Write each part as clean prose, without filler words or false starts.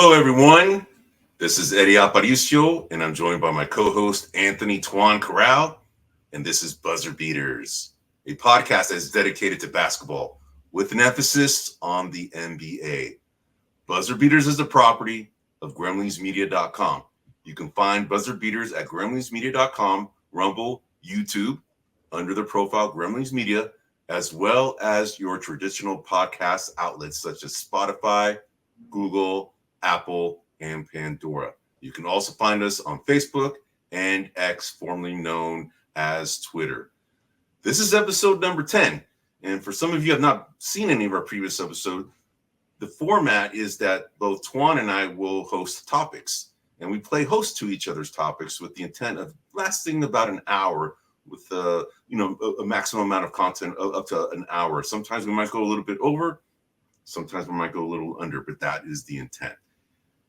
Hello, everyone. This is Eddie Aparicio, and I'm joined by my co-host, Anthony Tuan Corral, and this is Buzzer Beaters, a podcast that is dedicated to basketball with an emphasis on the NBA. Buzzer Beaters is the property of GrumblingsMedia.com. You can find Buzzer Beaters at GrumblingsMedia.com, Rumble, YouTube, under the profile Grumblings Media, as well as your traditional podcast outlets such as Spotify, Google, Apple, and Pandora. You can also find us on Facebook and X, formerly known as Twitter. This is episode number 10. And for some of you who have not seen any of our previous episodes, the format is that both Tuan and I will host topics. And we play host to each other's topics with the intent of lasting about an hour with a maximum amount of content up to an hour. Sometimes we might go a little bit over. Sometimes we might go a little under, but that is the intent.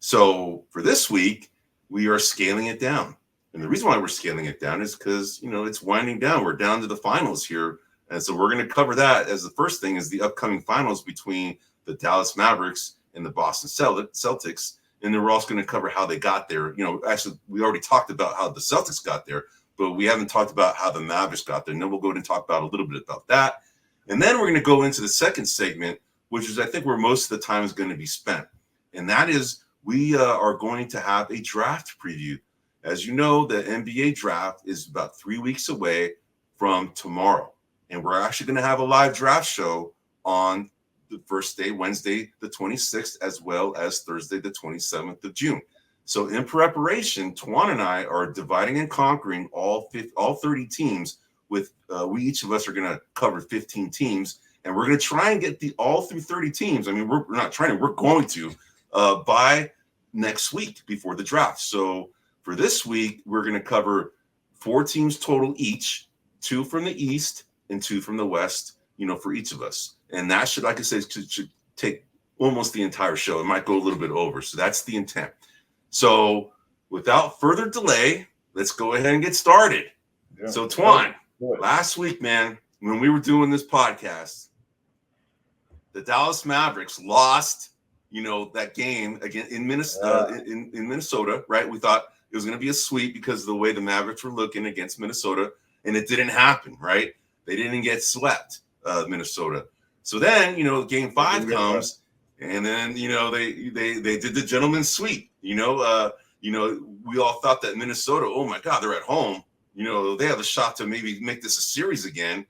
So for this week, we are scaling it down. And the reason why we're scaling it down is because, it's winding down. We're down to the finals here. And so we're going to cover that as the first thing is the upcoming finals between the Dallas Mavericks and the Boston Celtics. And then we're also going to cover how they got there. Actually, we already talked about how the Celtics got there, but we haven't talked about how the Mavericks got there. And then we'll go ahead and talk about a little bit about that. And then we're going to go into the second segment, which is, I think, where most of the time is going to be spent. And that is, we are going to have a draft preview. As you know, the NBA draft is about 3 weeks away from tomorrow. And we're actually going to have a live draft show on the first day, Wednesday, the 26th, as well as Thursday, the 27th of June. So in preparation, Tuan and I are dividing and conquering all 30 teams with we each of us are going to cover 15 teams. And we're going to try and get all through 30 teams. I mean, we're not trying to, we're going to by next week before the draft. So for this week, we're going to cover 4 teams total each, 2 from the East and 2 from the West, for each of us. And that should, like I said, should take almost the entire show. It might go a little bit over. So that's the intent. So without further delay, let's go ahead and get started. Yeah. So Tuan, last week, man, when we were doing this podcast, the Dallas Mavericks lost, that game again in Minnesota, in Minnesota, right? We thought it was going to be a sweep because of the way the Mavericks were looking against Minnesota, and it didn't happen, right? They didn't get swept, Minnesota. So then, game 5 comes, and then they did the gentleman's sweep. We all thought that Minnesota, oh my God, they're at home. They have a shot to maybe make this a series again,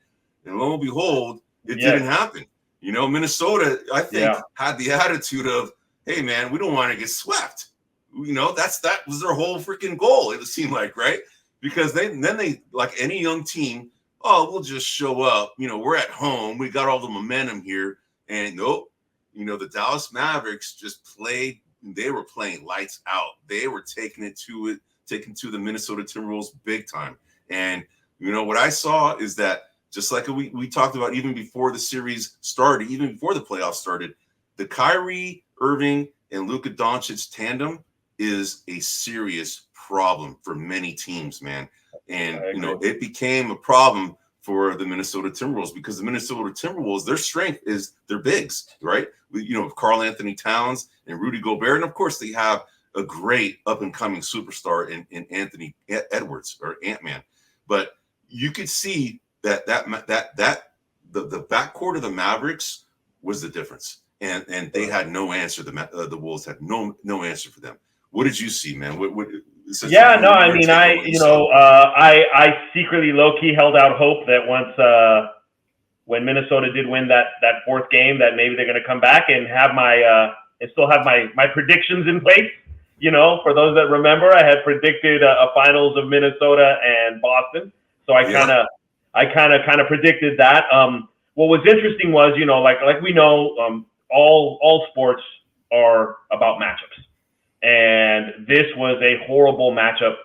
and lo and behold, it didn't happen. Minnesota, I think, had the attitude of, hey, man, we don't want to get swept. That was their whole freaking goal, it seemed like, right? Because then they, like any young team, we'll just show up. We're at home. We got all the momentum here. And nope, the Dallas Mavericks just played. They were playing lights out. They were taking to the Minnesota Timberwolves big time. And, what I saw is that, just like we talked about even before the series started, even before the playoffs started, the Kyrie Irving and Luka Doncic tandem is a serious problem for many teams, man. And, it became a problem for the Minnesota Timberwolves because the Minnesota Timberwolves, their strength is their bigs, right? Karl Anthony Towns and Rudy Gobert. And, of course, they have a great up-and-coming superstar in Anthony Edwards or Ant-Man. But you could see that the backcourt of the Mavericks was the difference, and they had no answer. The Wolves had no answer for them. What did you see, man? I secretly low-key held out hope that once when Minnesota did win that 4th game, that maybe they're going to come back and have still have my predictions in place. For those that remember, I had predicted a finals of Minnesota and Boston, so I kind of predicted that. What was interesting was, like we know, all sports are about matchups, and this was a horrible matchup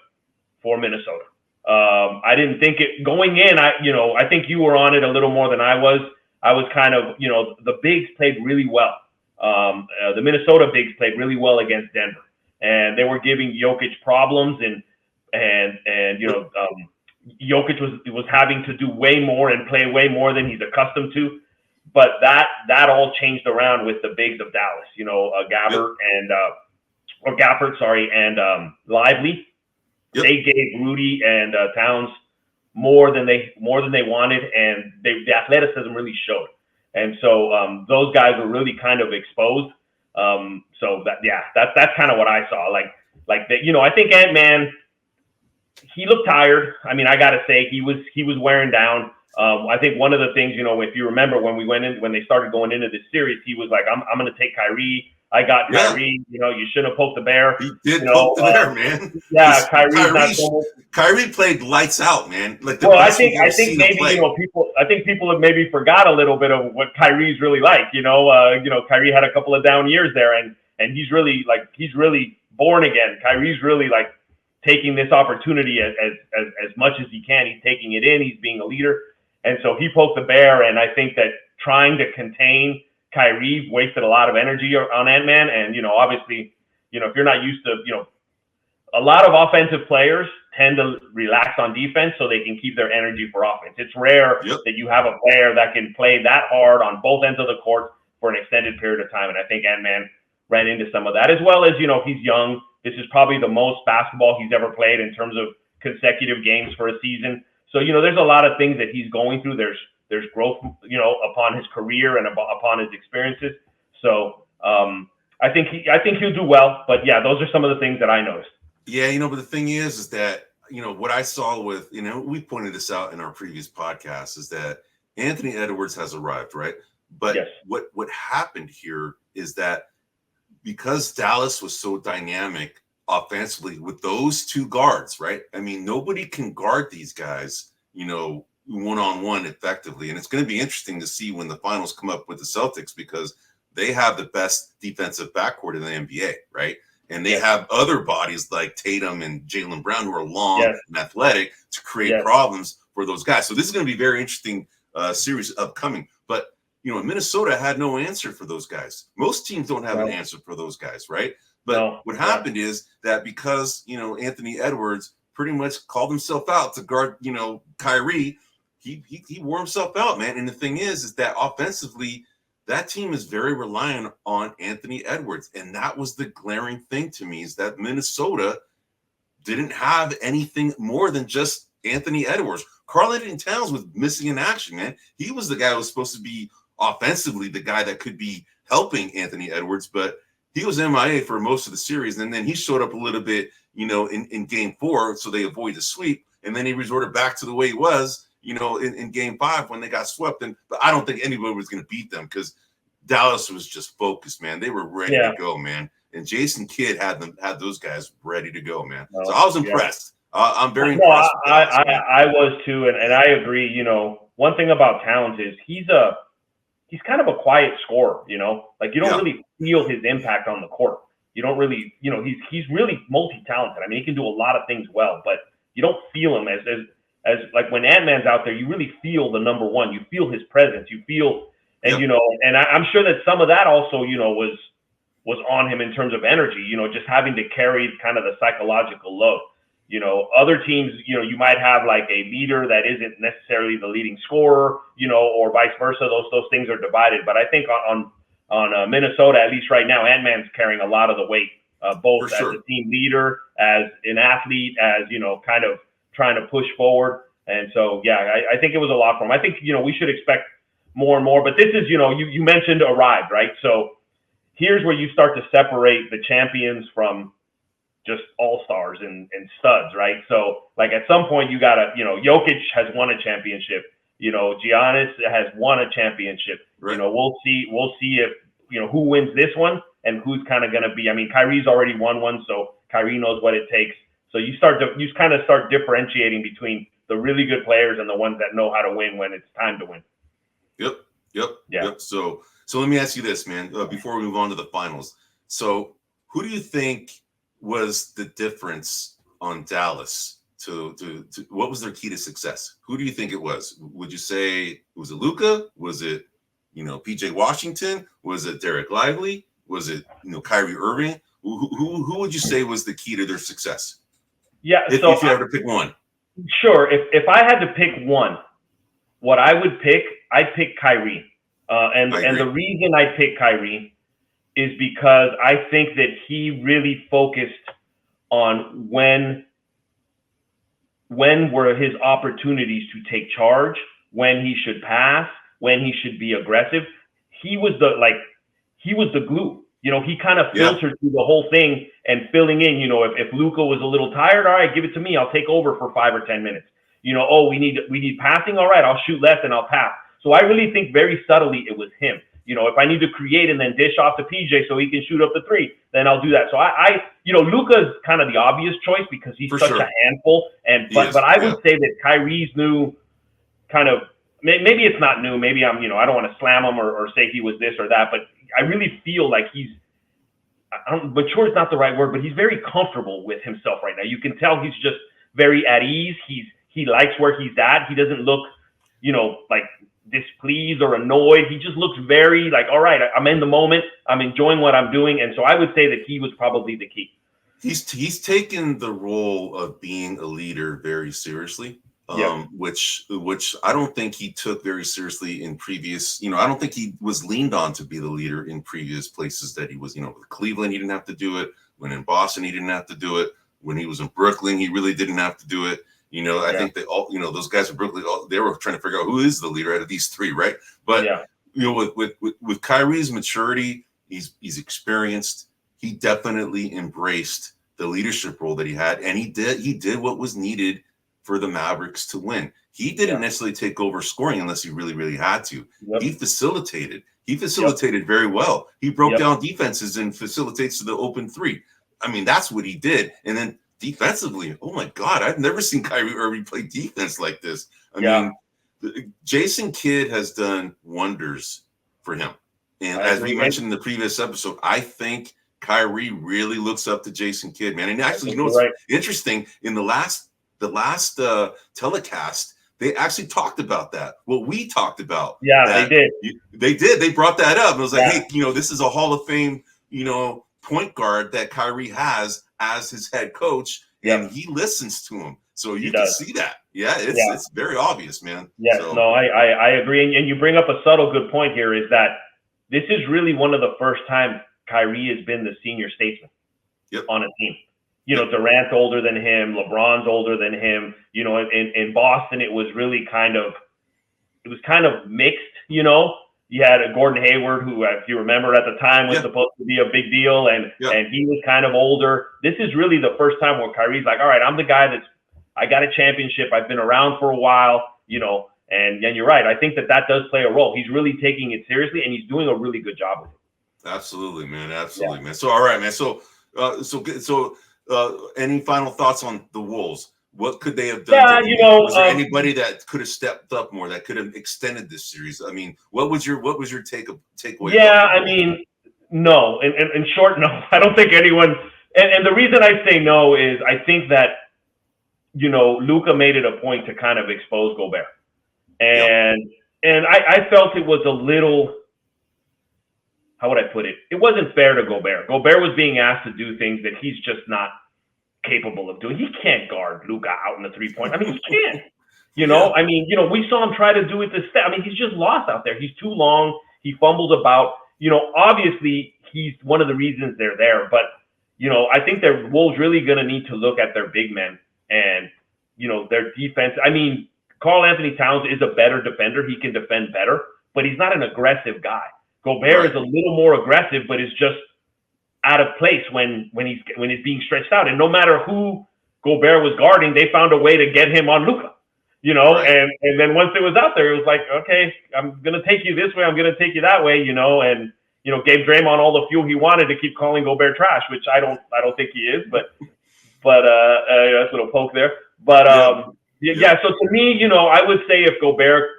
for Minnesota. I didn't think it going in. I think you were on it a little more than I was. I was kind of, the bigs played really well. The Minnesota bigs played really well against Denver, and they were giving Jokic problems, and Jokic was having to do way more and play way more than he's accustomed to. But that all changed around with the bigs of Dallas, Gabbert Gafford, sorry, and Lively. Yep. They gave Rudy and Towns more than they wanted, and the athleticism really showed. And so those guys were really kind of exposed. So that's kind of what I saw. Like that, I think Ant-Man, he looked tired. I mean, I gotta say he was wearing down. I think one of the things, if you remember when they started going into this series, he was like, I'm going to take Kyrie. I got Kyrie. You shouldn't have poked the bear. He did poke the bear, man. Yeah, Kyrie played lights out, man. Like I think maybe people have maybe forgot a little bit of what Kyrie's really like. Kyrie had a couple of down years there, and he's really born again. Kyrie's really like taking this opportunity as much as he can. He's taking it in. He's being a leader. And so he poked the bear, and I think that trying to contain Kyrie wasted a lot of energy on Ant-Man. And, obviously, if you're not used to, a lot of offensive players tend to relax on defense so they can keep their energy for offense. It's rare that you have a player that can play that hard on both ends of the court for an extended period of time. And I think Ant-Man ran into some of that, as well as, he's young. This is probably the most basketball he's ever played in terms of consecutive games for a season. So, there's a lot of things that he's going through. There's growth, upon his career and upon his experiences. So I think he'll do well. But yeah, those are some of the things that I noticed. Yeah, but the thing is that, what I saw with, we pointed this out in our previous podcast, is that Anthony Edwards has arrived, right? But yes. What happened here is that because Dallas was so dynamic offensively with those two guards, right? I mean, nobody can guard these guys, one-on-one effectively. And it's going to be interesting to see when the finals come up with the Celtics, because they have the best defensive backcourt in the NBA, right? And they have other bodies like Tatum and Jaylen Brown who are long and athletic to create problems for those guys. So this is going to be a very interesting series upcoming. But, Minnesota had no answer for those guys. Most teams don't have an answer for those guys, right? But what happened is that because, Anthony Edwards pretty much called himself out to guard, Kyrie, he wore himself out, man. And the thing is that offensively, that team is very reliant on Anthony Edwards. And that was the glaring thing to me, is that Minnesota didn't have anything more than just Anthony Edwards. Karl-Anthony Towns was missing in action, man. He was the guy who was supposed to be offensively the guy that could be helping Anthony Edwards, but he was MIA for most of the series. And then he showed up a little bit, in game 4, so they avoided the sweep. And then he resorted back to the way he was, in game 5 when they got swept. But I don't think anybody was going to beat them, because Dallas was just focused, man. They were ready to go, man. And Jason Kidd had those guys ready to go, man. So I was impressed. I'm very impressed. I was too, and I agree. One thing about Towns is he's kind of a quiet scorer, like you don't really feel his impact on the court. You don't really, he's really multi-talented. I mean, he can do a lot of things well, but you don't feel him as like when Ant-Man's out there, you really feel the number one. You feel his presence. You feel, and and I'm sure that some of that also, was on him in terms of energy. Just having to carry kind of the psychological load. Other teams, you might have like a leader that isn't necessarily the leading scorer, or vice versa. Those things are divided. But I think on Minnesota, at least right now, Ant-Man's carrying a lot of the weight, both as a team leader, as an athlete, as, kind of trying to push forward. And so, I think it was a lot for him. I think, we should expect more and more. But this is, you mentioned arrived, right? So here's where you start to separate the champions from just all-stars and studs, right? So, like, at some point, you got to, Jokic has won a championship. Giannis has won a championship. Right. We'll see if, who wins this one and who's kind of going to be. I mean, Kyrie's already won one, so Kyrie knows what it takes. So you kind of start differentiating between the really good players and the ones that know how to win when it's time to win. Yep. So let me ask you this, man, before we move on to the finals. So who do you think was the difference on Dallas to what was their key to success? Who do you think it was? Would you say, was it Luka? Was it, PJ Washington? Was it Derek Lively? Was it, Kyrie Irving? Who would you say was the key to their success? Yeah. If you had to pick one. Sure. If I had to pick one, what I would pick, I'd pick Kyrie. And the reason I pick Kyrie is because I think that he really focused on when were his opportunities to take charge, when he should pass, when he should be aggressive. He was the glue. He kind of filtered through the whole thing and filling in. If Luka was a little tired, all right, give it to me. I'll take over for 5 or 10 minutes. We need passing. All right, I'll shoot left and I'll pass. So I really think very subtly it was him. If I need to create and then dish off to PJ so he can shoot up the three, then I'll do that. So Luka's kind of the obvious choice because he's such a handful. But I would say that Kyrie's new kind of, maybe it's not new. Maybe I don't want to slam him or say he was this or that, but I really feel like mature is not the right word, but he's very comfortable with himself right now. You can tell he's just very at ease. He likes where he's at. He doesn't look, like displeased or annoyed. He just looks very like, all right, I'm in the moment. I'm enjoying what I'm doing. And so I would say that he was probably the key. He's taken the role of being a leader very seriously. Which I don't think he took very seriously in previous, I don't think he was leaned on to be the leader in previous places that he was, with Cleveland, he didn't have to do it. When in Boston, he didn't have to do it. When he was in Brooklyn, he really didn't have to do it. I think they all, those guys in Brooklyn, they were trying to figure out who is the leader out of these three, right? But, with Kyrie's maturity, he's experienced. He definitely embraced the leadership role that he had. And he did what was needed for the Mavericks to win. He didn't necessarily take over scoring unless he really, really had to. He facilitated. Very well. He broke down defenses and facilitates to the open three. I mean, that's what he did. And then defensively, oh my God, I've never seen Kyrie Irving play defense like this. I mean, Jason Kidd has done wonders for him. And as we mentioned in the previous episode, I think Kyrie really looks up to Jason Kidd, man. And actually, what's interesting, in the last telecast, they actually talked about that. What we talked about. Yeah, they did. They brought that up. It was like, hey, this is a Hall of Fame, point guard that Kyrie has as his head coach, and he listens to him. So you can see that. Yeah, it's very obvious, man. Yes, so. No, I agree. And you bring up a subtle good point here is that this is really one of the first times Kyrie has been the senior statesman on a team. Durant's older than him. LeBron's older than him. In Boston, it was really kind of mixed. You had a Gordon Hayward, who, if you remember at the time, was supposed to be a big deal, and he was kind of older. This is really the first time where Kyrie's like, all right, I'm the guy I got a championship. I've been around for a while, and you're right. I think that does play a role. He's really taking it seriously, and he's doing a really good job with it. Absolutely, man. Man. So, all right, man. So any final thoughts on the Wolves? What could they have done? Was there anybody that could have stepped up more, that could have extended this series? I mean, what was your takeaway? Yeah, I mean, no. In short, no. I don't think anyone. And the reason I say no is I think that Luka made it a point to kind of expose Gobert, and I felt it was a little. How would I put it? It wasn't fair to Gobert. Gobert was being asked to do things that he's just not capable of doing. He can't guard Luka out in the 3-point. I mean, he can't. I mean, we saw him try to do it to Steph. I mean, he's just lost out there. He's too long. He fumbles about. Obviously, he's one of the reasons they're there. But, I think the Wolves really going to need to look at their big men and, their defense. I mean, Karl Anthony Towns is a better defender. He can defend better, but he's not an aggressive guy. Gobert is a little more aggressive, but is just out of place when he's being stretched out. And no matter who Gobert was guarding, they found a way to get him on Luka. And then once it was out there, it was like, okay, I'm gonna take you this way, I'm gonna take you that way, and gave Draymond all the fuel he wanted to keep calling Gobert trash, which I don't think he is, but that's a little poke there. But so to me, I would say if Gobert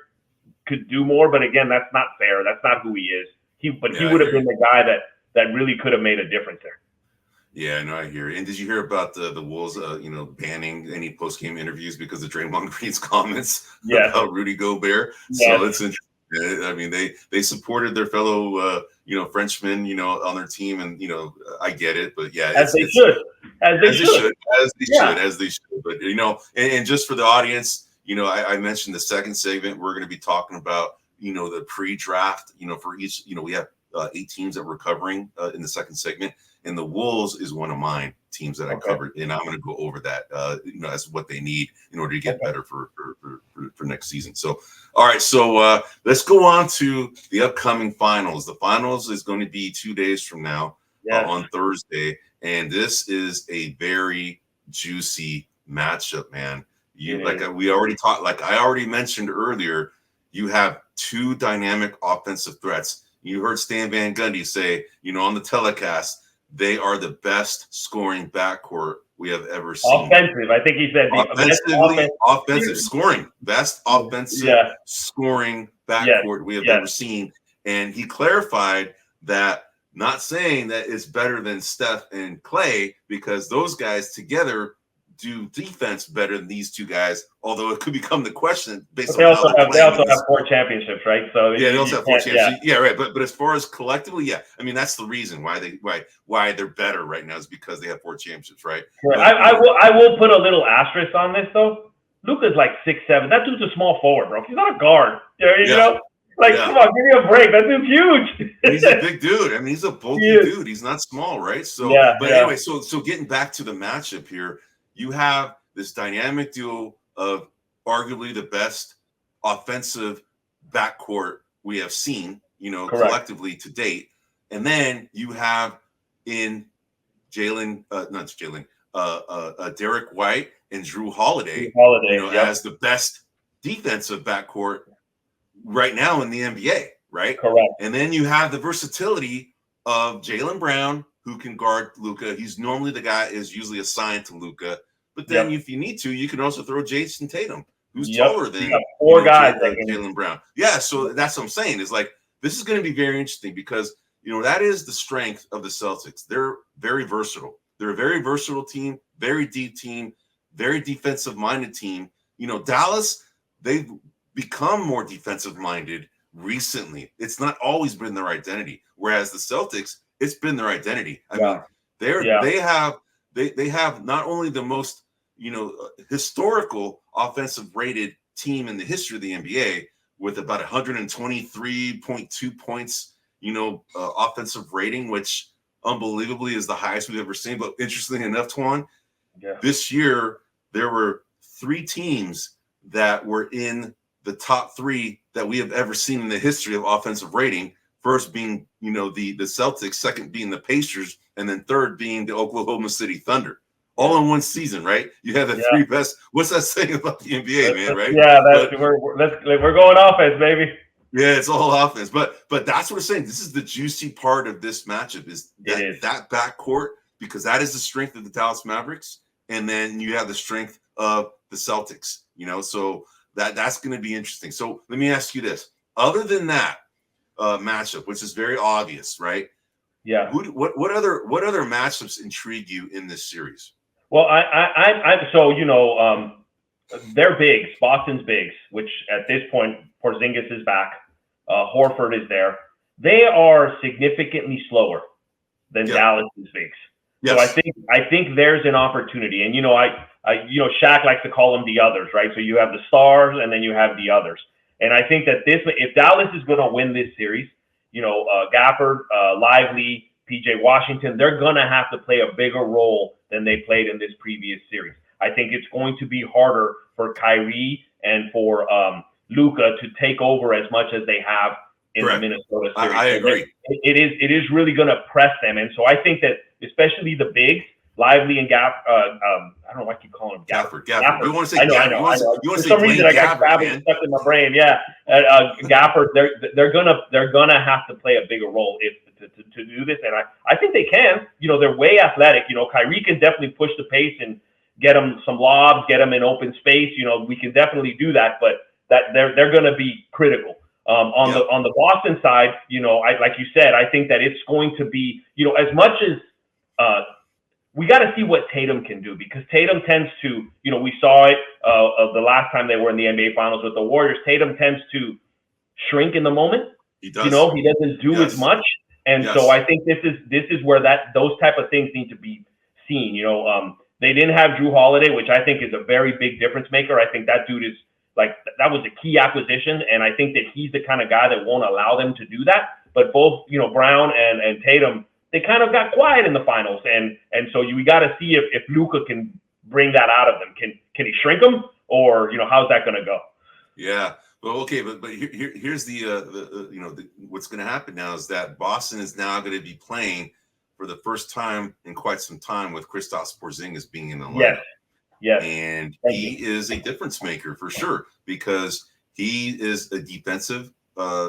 could do more, but again, that's not fair. That's not who he is. He would have been the guy that really could have made a difference there. Yeah, no, I hear it. And did you hear about the Wolves, banning any post-game interviews because of Draymond Green's comments about Rudy Gobert? So it's interesting. I mean, they supported their fellow, Frenchmen, on their team, and I get it, but as they should. But and just for the audience, I mentioned the second segment. We're going to be talking about the pre-draft. For each, we have 8 teams that we're covering in the second segment, and the Wolves is one of mine teams that I covered, and I'm going to go over that, as what they need in order to get better for next season. So, all right, so let's go on to the upcoming finals. The finals is going to be 2 days from now, on Thursday, and this is a very juicy matchup, man. We already talked, like I already mentioned earlier, you have 2 dynamic offensive threats. You heard Stan Van Gundy say, on the telecast, they are the best scoring backcourt we have ever seen. Offensive, I think he said. Offensive scoring, best offensive scoring backcourt we have ever seen. And he clarified that, not saying that it's better than Steph and Clay, because those guys together do defense better than these 2 guys, although it could become the question based on how they also have 4 championships, right? So they also have 4 championships. Yeah, right. But as far as collectively, I mean, that's the reason why they're better right now, is because they have 4 championships, right? But, I will put a little asterisk on this though. Luka's like 6'7". That dude's a small forward, bro. He's not a guard. You know? Come on, give me a break. That dude's huge. He's a big dude. I mean, he's a bulky dude. He's not small, right? So, anyway, so getting back to the matchup here, you have this dynamic duo of arguably the best offensive backcourt we have seen, collectively to date. And then you have in Derek White and Drew Holiday, as the best defensive backcourt right now in the NBA, right? Correct. And then you have the versatility of Jaylen Brown, who can guard Luka. He's normally the guy is usually assigned to Luka. But then if you need to, you can also throw Jason Tatum, who's taller than 4 guys. Jaylen Brown. Yeah, so that's what I'm saying. Is like, this is going to be very interesting because, that is the strength of the Celtics. They're very versatile. They're a very versatile team, very deep team, very defensive-minded team. Dallas, they've become more defensive-minded recently. It's not always been their identity. Whereas the Celtics, it's been their identity. I mean, they have not only the most historical offensive rated team in the history of the NBA, with about 123.2 points, offensive rating, which unbelievably is the highest we've ever seen. But interestingly enough, Twan, this year there were 3 teams that were in the top 3 that we have ever seen in the history of offensive rating. First being, the Celtics, second being the Pacers, and then third being the Oklahoma City Thunder. All in one season, right? You have the 3 best. What's that saying about the NBA, man? Right? Yeah, we're going offense, baby. Yeah, it's all offense. But that's what we're saying. This is the juicy part of this matchup, is that backcourt, because that is the strength of the Dallas Mavericks, and then you have the strength of the Celtics. So that's going to be interesting. So let me ask you this: other than that matchup, which is very obvious, right? Yeah. What other matchups intrigue you in this series? Well, they're bigs, Boston's bigs, which at this point, Porzingis is back. Horford is there. They are significantly slower than Dallas's bigs. Yes. So I think there's an opportunity. And, Shaq likes to call them the others, right? So you have the stars and then you have the others. And I think that if Dallas is going to win this series, Gafford, Lively, PJ Washington, they're going to have to play a bigger role than they played in this previous series. I think it's going to be harder for Kyrie and for Luka to take over as much as they have in the Minnesota series. I agree. It is really going to press them. And so I think that especially the bigs, Lively and I don't know why I keep calling him Gafford. We want to say Gafford. I know. For some reason, I got Gafford stuck in my brain. Yeah, Gafford. They're gonna have to play a bigger role to do this, and I think they can. They're way athletic. Kyrie can definitely push the pace and get them some lobs, get them in open space. We can definitely do that, but that they're gonna be critical. On the Boston side, like you said, I think that it's going to be, as much as we got to see what Tatum can do, because Tatum tends to, we saw it the last time they were in the NBA Finals with the Warriors. Tatum tends to shrink in the moment. He does. He doesn't do as much, and so I think this is where those type of things need to be seen. They didn't have Drew Holiday, which I think is a very big difference maker. I think that dude is that was a key acquisition, and I think that he's the kind of guy that won't allow them to do that. but both, Brown and Tatum, they kind of got quiet in the finals. And so we got to see if Luka can bring that out of them. Can he shrink them, or, how's that going to go? Yeah. Well, okay, but here's what's going to happen now is that Boston is now going to be playing for the first time in quite some time with Kristaps Porzingis being in the lineup. Yes. And he is a difference maker for sure, because he is a defensive,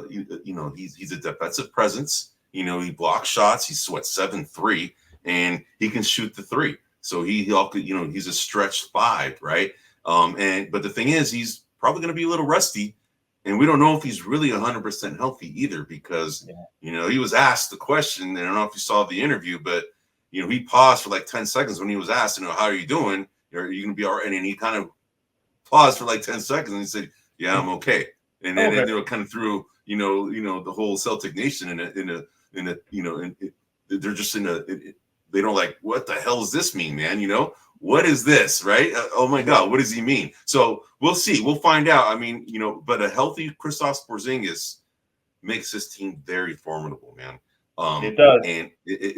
he's a defensive presence. He blocks shots. He sweats 7-3, and he can shoot the three. So he's a stretch 5, right? But the thing is, he's probably going to be a little rusty, and we don't know if he's really 100% healthy either, because he was asked the question. And I don't know if you saw the interview, but he paused for like 10 seconds when he was asked, how are you doing? Are you going to be all right? And he kind of paused for like 10 seconds and he said, yeah, I'm okay. And then kind of threw, the whole Celtic nation they're just they don't like, what the hell does this mean, man? What is this, right? Oh my God, what does he mean? So we'll see. We'll find out. I mean, but a healthy Kristaps Porzingis makes this team very formidable, man. It does. And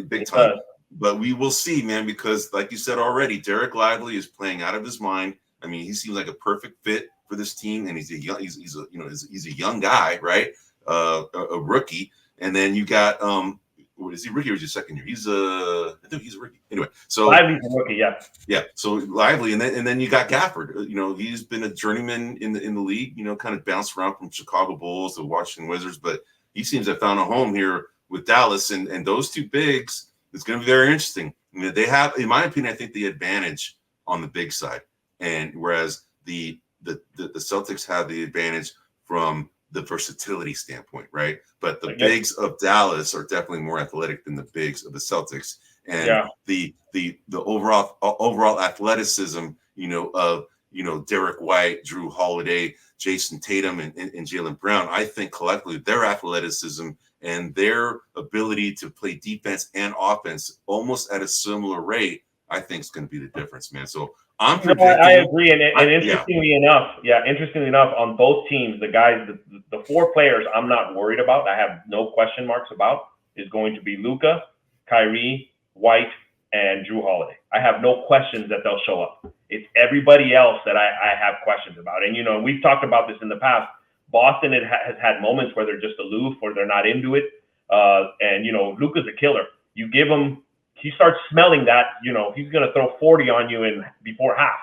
big time. But we will see, man, because like you said already, Derek Lively is playing out of his mind. I mean, he seems like a perfect fit for this team, and he's a young guy, right? A rookie. And then you got what is he, rookie or is he second year? I think he's a rookie. Anyway, so Lively's a rookie, yeah. Yeah, so Lively, and then you got Gafford. He's been a journeyman in the league. Kind of bounced around from Chicago Bulls to Washington Wizards, but he seems to have found a home here with Dallas, and those two bigs. It's going to be very interesting. They have, in my opinion, I think the advantage on the big side, and whereas the Celtics have the advantage from the versatility standpoint, right? But the bigs of Dallas are definitely more athletic than the bigs of the Celtics, and the overall athleticism, of Derek White, Drew Holiday, Jason Tatum, and Jaylen Brown. I think collectively their athleticism and their ability to play defense and offense almost at a similar rate, I think is going to be the difference, man. So I'm predicting. I agree, and interestingly enough, on both teams, the guys, the 4 players, I'm not worried about. I have no question marks about is going to be Luka, Kyrie, White, and Drew Holiday. I have no questions that they'll show up. It's everybody else that I have questions about, and we've talked about this in the past. Boston has had moments where they're just aloof, or they're not into it. And Luka's a killer. You give him, he starts smelling that, he's going to throw 40 on you before half,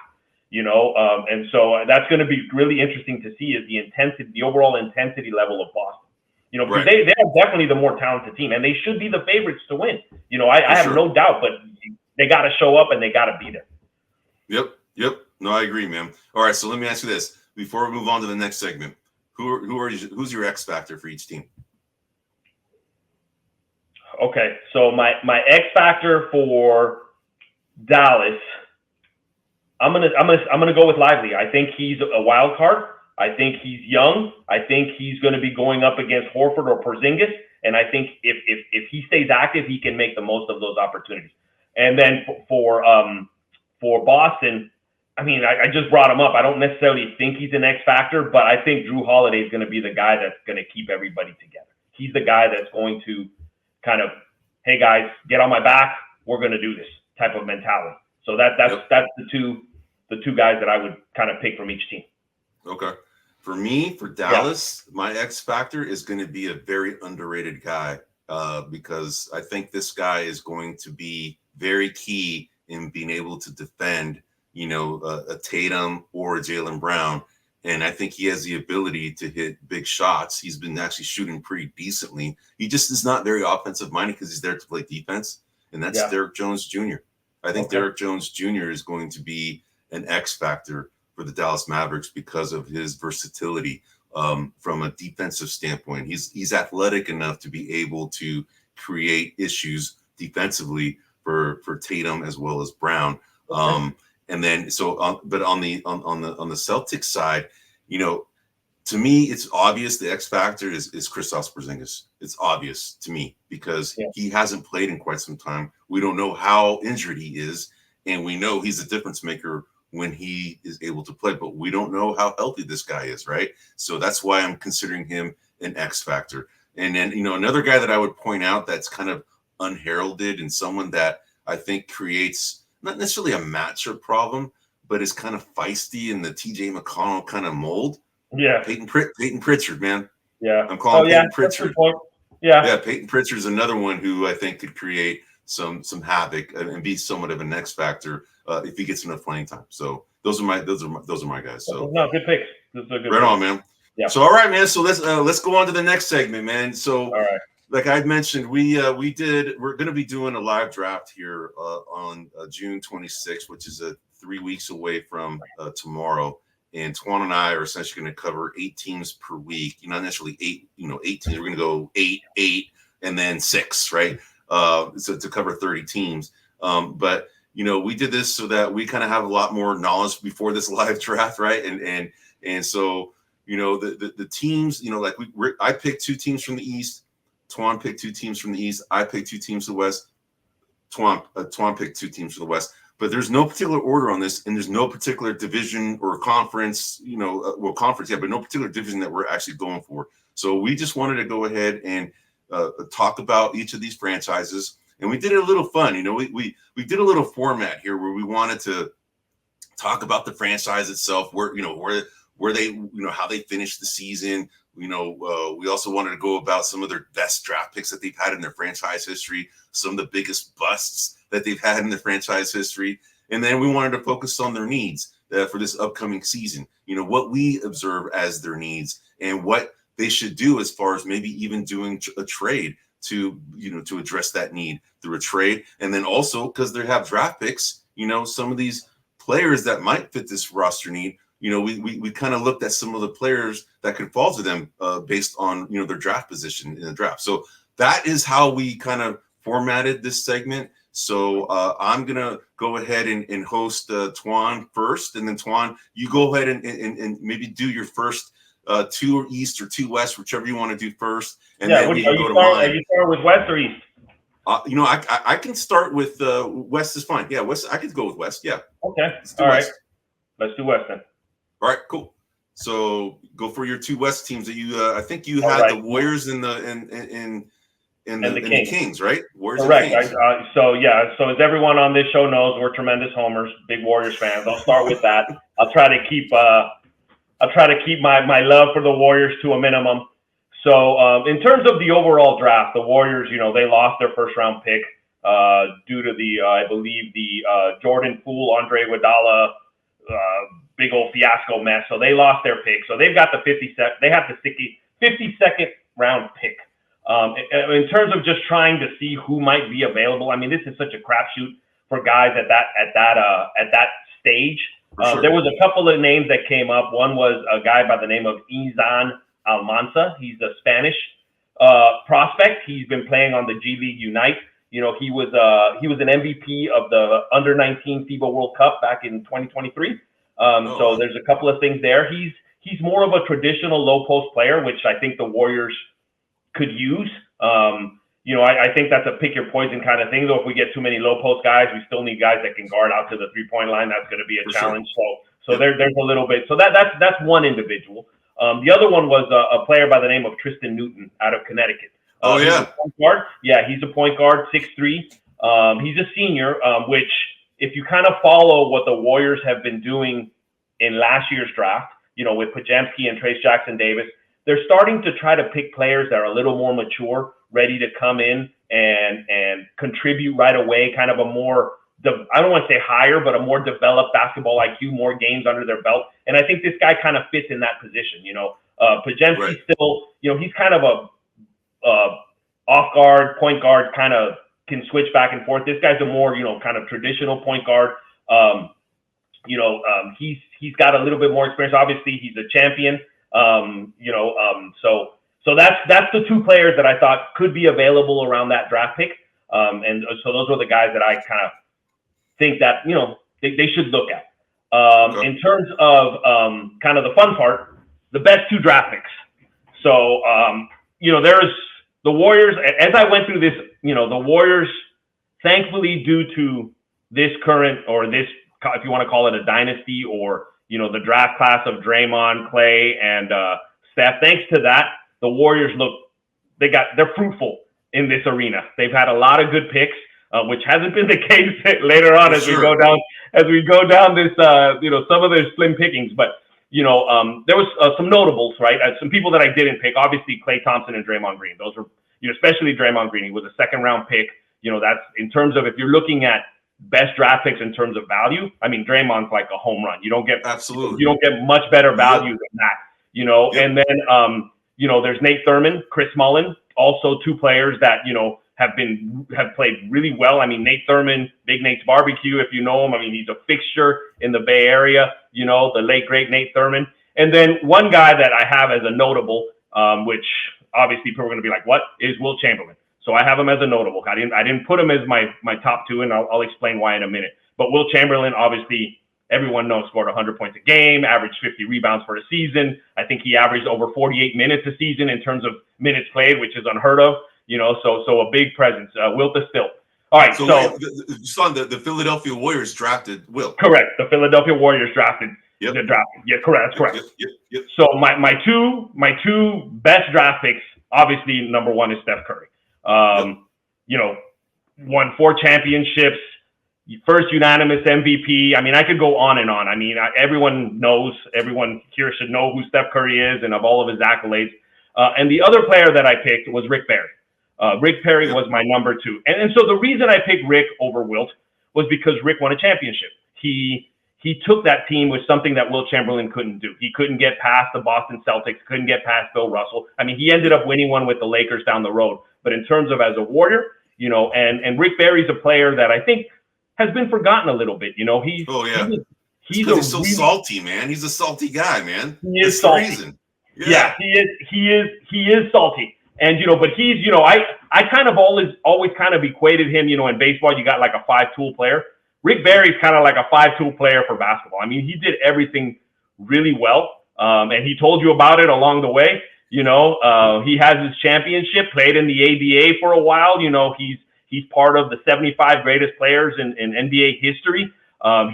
and so that's going to be really interesting to see, is the overall intensity level of Boston. Because they are definitely the more talented team, and they should be the favorites to win. I have no doubt, but they got to show up and they got to be there. Yep. No, I agree, man. All right, so let me ask you this before we move on to the next segment. Who's your X factor for each team? Okay, so my X factor for Dallas, I'm gonna go with Lively. I think he's a wild card. I think he's young. I think he's going to be going up against Horford or Porzingis, and I think if he stays active, he can make the most of those opportunities. And then for Boston, I mean, I just brought him up. I don't necessarily think he's an X factor, but I think Drew Holiday is going to be the guy that's going to keep everybody together. He's the guy that's going to kind of, hey guys, get on my back. We're going to do this type of mentality. So that's the two guys that I would kind of pick from each team. Okay. For me, for Dallas, my X factor is going to be a very underrated guy because I think this guy is going to be very key in being able to defend, a Tatum or a Jaylen Brown. And I think he has the ability to hit big shots. He's been actually shooting pretty decently. He just is not very offensive minded because he's there to play defense. And that's Derek Jones Jr. I think Derek Jones Jr. is going to be an X factor for the Dallas Mavericks because of his versatility from a defensive standpoint. He's athletic enough to be able to create issues defensively for Tatum as well as Brown. And then but on the Celtics side, to me, it's obvious the X factor is Kristaps Porzingis. It's obvious to me because he hasn't played in quite some time. We don't know how injured he is, and we know he's a difference maker when he is able to play, but we don't know how healthy this guy is, right? So that's why I'm considering him an X factor. And then, another guy that I would point out that's kind of unheralded and someone that I think creates not necessarily a matchup problem, but is kind of feisty in the TJ McConnell kind of mold. Yeah. Peyton Pritchard, man. Yeah. I'm calling Peyton Pritchard. Yeah. Peyton Pritchard's another one who I think could create some havoc and be somewhat of an X factor if he gets enough playing time. So those are my guys. So no, good picks. This is a good right pick. on, man. Yeah. So all right, man. So let's go on to the next segment, man. So all right. Like I mentioned, we're going to be doing a live draft here on June 26th, which is 3 weeks away from tomorrow. And Twan and I are essentially going to cover 8 teams per week. Not necessarily 8 teams. We're going to go 8, and then 6, right? So to cover 30 teams. But we did this so that we kind of have a lot more knowledge before this live draft, right? And so the teams, like I picked 2 teams from the East. Twan picked 2 teams from the East. I picked 2 teams from the West. Twan picked 2 teams from the West. But there's no particular order on this, and there's no particular division or conference, conference, but no particular division that we're actually going for. So we just wanted to go ahead and talk about each of these franchises, and we did it a little fun. We did a little format here where we wanted to talk about the franchise itself, where they, how they finished the season. We also wanted to go about some of their best draft picks that they've had in their franchise history, some of the biggest busts that they've had in the franchise history. And then we wanted to focus on their needs for this upcoming season, what we observe as their needs and what they should do as far as maybe even doing a trade to address that need through a trade. And then also because they have draft picks, some of these players that might fit this roster need, we kind of looked at some of the players that could fall to them based on, their draft position in the draft. So that is how we kind of formatted this segment. So I'm going to go ahead and host Twan first. And then Twan, you go ahead and maybe do your first 2 East or 2 West, whichever you want to do first. And then we can go to mine. Are you starting with West or East? I can start with West is fine. Yeah, West. I could go with West. Yeah. Okay. All right. Let's do West then. All right, cool. So go for your 2 West teams that you. I think you had the Warriors and the Kings, right? Warriors. Correct. So as everyone on this show knows, we're tremendous homers, big Warriors fans. I'll start with that. I'll try to keep my love for the Warriors to a minimum. So in terms of the overall draft, the Warriors, they lost their first round pick due to the Jordan Poole, Andre Iguodala big old fiasco mess. So they lost their pick. So they've got the 52nd round pick. In terms of just trying to see who might be available, I mean, this is such a crapshoot for guys at that stage. Sure. There was a couple of names that came up. One was a guy by the name of Izan Almanza. He's a Spanish prospect. He's been playing on the G League Unite. He was an MVP of the Under-19 FIBA World Cup back in 2023. So there's a couple of things there. He's more of a traditional low post player, which I think the Warriors could use. I think that's a pick your poison kind of thing. Though if we get too many low post guys, we still need guys that can guard out to the 3-point line. That's going to be a challenge. Sure. So there's a little bit. So that's one individual. The other one was a player by the name of Tristan Newton out of Connecticut. He's a point guard. Yeah, he's a point guard, 6'3". He's a senior, which if you kind of follow what the Warriors have been doing in last year's draft, with Podziemski and Trace Jackson Davis, they're starting to try to pick players that are a little more mature, ready to come in and contribute right away, kind of a more, I don't want to say higher, but a more developed basketball IQ, more games under their belt. And I think this guy kind of fits in that position. Podziemski still, he's kind of a off guard, point guard, kind of can switch back and forth. This guy's a more, kind of traditional point guard. He's got a little bit more experience. Obviously, he's a champion. So that's the 2 players that I thought could be available around that draft pick. And so those were the guys that I kind of think that, they should look at. In terms of kind of the fun part, the best 2 draft picks. So, there's the Warriors. As I went through this, the Warriors, thankfully, due to this current, or this, if you want to call it a dynasty, or, the draft class of Draymond, Clay, and Steph, thanks to that, the Warriors look they're fruitful in this arena. They've had a lot of good picks, which hasn't been the case later on as we go down this, some of their slim pickings. But there was some notables, right? Some people that I didn't pick. Obviously, Klay Thompson and Draymond Green. Those were, especially Draymond Green. He was a second round pick. That's in terms of if you're looking at best draft picks in terms of value. I mean, Draymond's like a home run. You don't get much better value than that. And then there's Nate Thurman, Chris Mullin, also two players that have played really well. I mean, Nate Thurman, Big Nate's Barbecue, if you know him. I mean, he's a fixture in the Bay Area. The late great Nate Thurman. And then one guy that I have as a notable, which obviously people are going to be like, what, is Will Chamberlain? So I have him as a notable. I didn't put him as my top two, and I'll explain why in a minute. But Will Chamberlain, obviously, everyone knows, scored 100 points a game, averaged 50 rebounds for a season. I think he averaged over 48 minutes a season in terms of minutes played, which is unheard of. So a big presence. Wilt the still. All right. So you saw the Philadelphia Warriors drafted Wilt. Correct. The Philadelphia Warriors drafted. Yep. Yeah, correct. That's correct. Yep. So my two best draft picks, obviously, number one is Steph Curry. Won 4 championships, first unanimous MVP. I mean, I could go on and on. I mean, everyone here should know who Steph Curry is and of all of his accolades. And the other player that I picked was Rick Barry. Rick Barry was my number 2. And so the reason I picked Rick over Wilt was because Rick won a championship. He took that team with something that Will Chamberlain couldn't do. He couldn't get past the Boston Celtics, couldn't get past Bill Russell. I mean, he ended up winning one with the Lakers down the road. But in terms of as a Warrior, and Rick Barry's a player that I think has been forgotten a little bit. He's so salty, man. He's a salty guy, man. He is salty. The reason. Yeah, he is salty. And but he's I kind of always kind of equated him. In baseball, you got like a 5-tool player. Rick Barry's kind of like a 5-tool player for basketball. I mean, he did everything really well, and he told you about it along the way. He has his championship, played in the ABA for a while. He's part of the 75 greatest players in NBA history.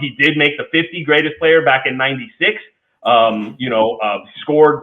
He did make the 50 greatest player back in '96. Scored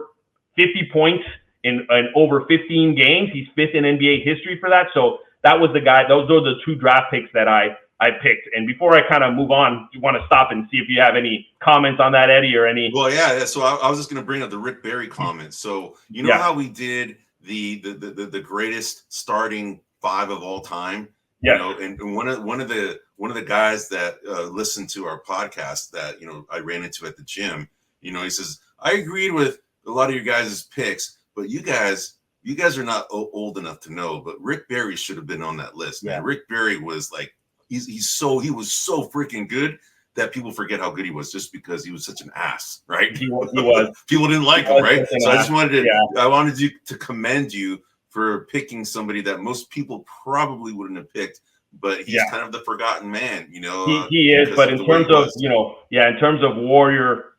50 points in over 15 games. He's 5th in NBA history for that. So that was the guy. Those are the 2 draft picks that I picked. And before I kind of move on, you want to stop and see if you have any comments on that, Eddie, or any? Well, yeah. So I was just going to bring up the Rick Barry comments. So how we did the greatest starting 5 of all time. Yeah. And one of the guys that listened to our podcast that I ran into at the gym. He says, I agreed with a lot of your guys' picks, but you guys are not old enough to know. But Rick Barry should have been on that list. Man. Rick Barry was like. He was so freaking good that people forget how good he was just because he was such an ass, right? He was. People didn't like him, right? So I just wanted you to commend you for picking somebody that most people probably wouldn't have picked, but he's kind of the forgotten man, He is, but in terms of in terms of Warrior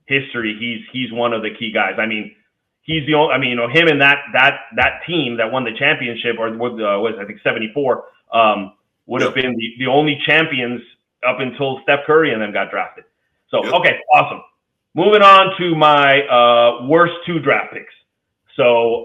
history, he's one of the key guys. I mean, he's the only. I mean, him and that team that won the championship, or was I think 74. Would have been the only champions up until Steph Curry and then got drafted. So, Okay, awesome. Moving on to my worst 2 draft picks. So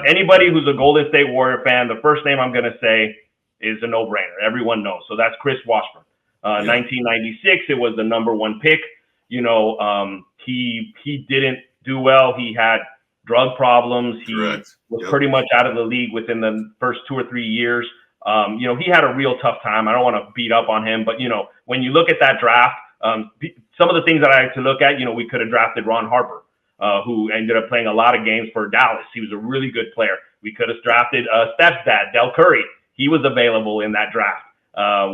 anybody who's a Golden State Warrior fan, the first name I'm going to say is a no-brainer. Everyone knows. So that's Chris Washburn. 1996, it was the number 1 pick. He didn't do well. He had drug problems. He was pretty much out of the league within the first 2 or 3 years. He had a real tough time. I don't want to beat up on him, but when you look at that draft, some of the things that I had to look at, we could have drafted Ron Harper, who ended up playing a lot of games for Dallas. He was a really good player. We could have drafted Steph's dad, Del Curry. He was available in that draft,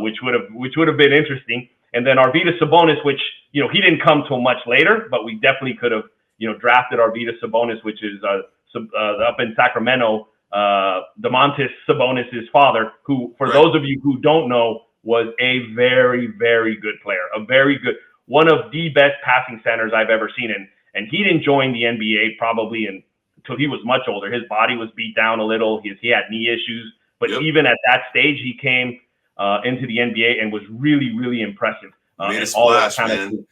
which would have been interesting. And then Arvydas Sabonis, which he didn't come till much later, but we definitely could have drafted Arvydas Sabonis, which is up in Sacramento. Domantas Sabonis' father, who, for those of you who don't know, was a very, very good player, one of the best passing centers I've ever seen. And he didn't join the NBA probably until he was much older. His body was beat down a little. He had knee issues, but even at that stage, he came into the NBA and was really, really impressive. Made a splash, man.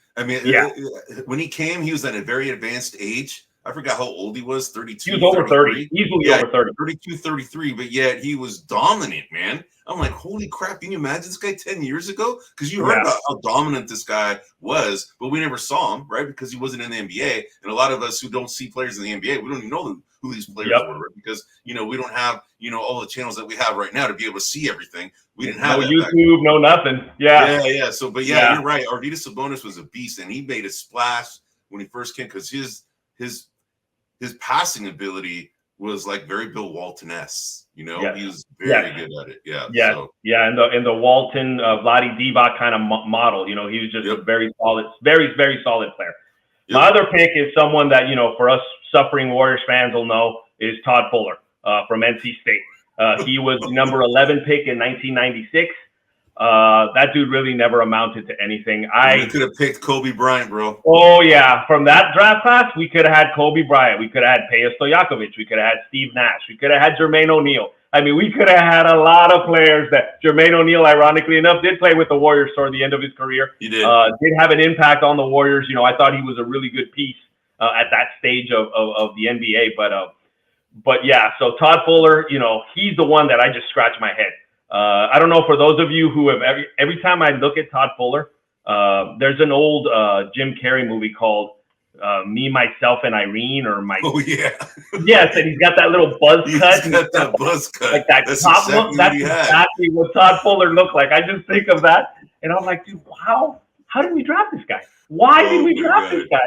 When he came, he was at a very advanced age. I forgot how old he was, 32, He was over 30, 33. easily over 30. 32, 33, but yet he was dominant, man. I'm like, holy crap, can you imagine this guy 10 years ago? Because you heard about how dominant this guy was, but we never saw him, right? Because he wasn't in the NBA. And a lot of us who don't see players in the NBA, we don't even know who these players were, right? Because, we don't have, all the channels that we have right now to be able to see everything. We didn't have no YouTube, no nothing. Yeah. So, but you're right. Arvydas Sabonis was a beast, and he made a splash when he first came because his passing ability was like very Bill Walton-esque. He was very good at it. In the Walton Vlade Divac kind of model. He was just a very solid, very, very solid player. My other pick is someone that, for us suffering Warriors fans will know is Todd Fuller from NC State. He was the number 11 pick in 1996. That dude really never amounted to anything. We could have picked Kobe Bryant, bro. Oh, yeah. From that draft class, we could have had Kobe Bryant. We could have had Peja Stojakovic. We could have had Steve Nash. We could have had Jermaine O'Neal. I mean, we could have had a lot of players that Jermaine O'Neal, ironically enough, did play with the Warriors toward the end of his career. He did. Did have an impact on the Warriors. I thought he was a really good piece at that stage of the NBA. But yeah, so Todd Fuller, he's the one that I just scratch my head. I don't know, for those of you who have every time I look at Todd Fuller, there's an old Jim Carrey movie called Me, Myself, and Irene, or my. Oh yeah. Yes, and he's got that little buzz cut. He's got that buzz cut. Like that top look. That's exactly what Todd Fuller looked like. I just think of that, and I'm like, dude, wow, how did we draft this guy? Why did we draft this guy?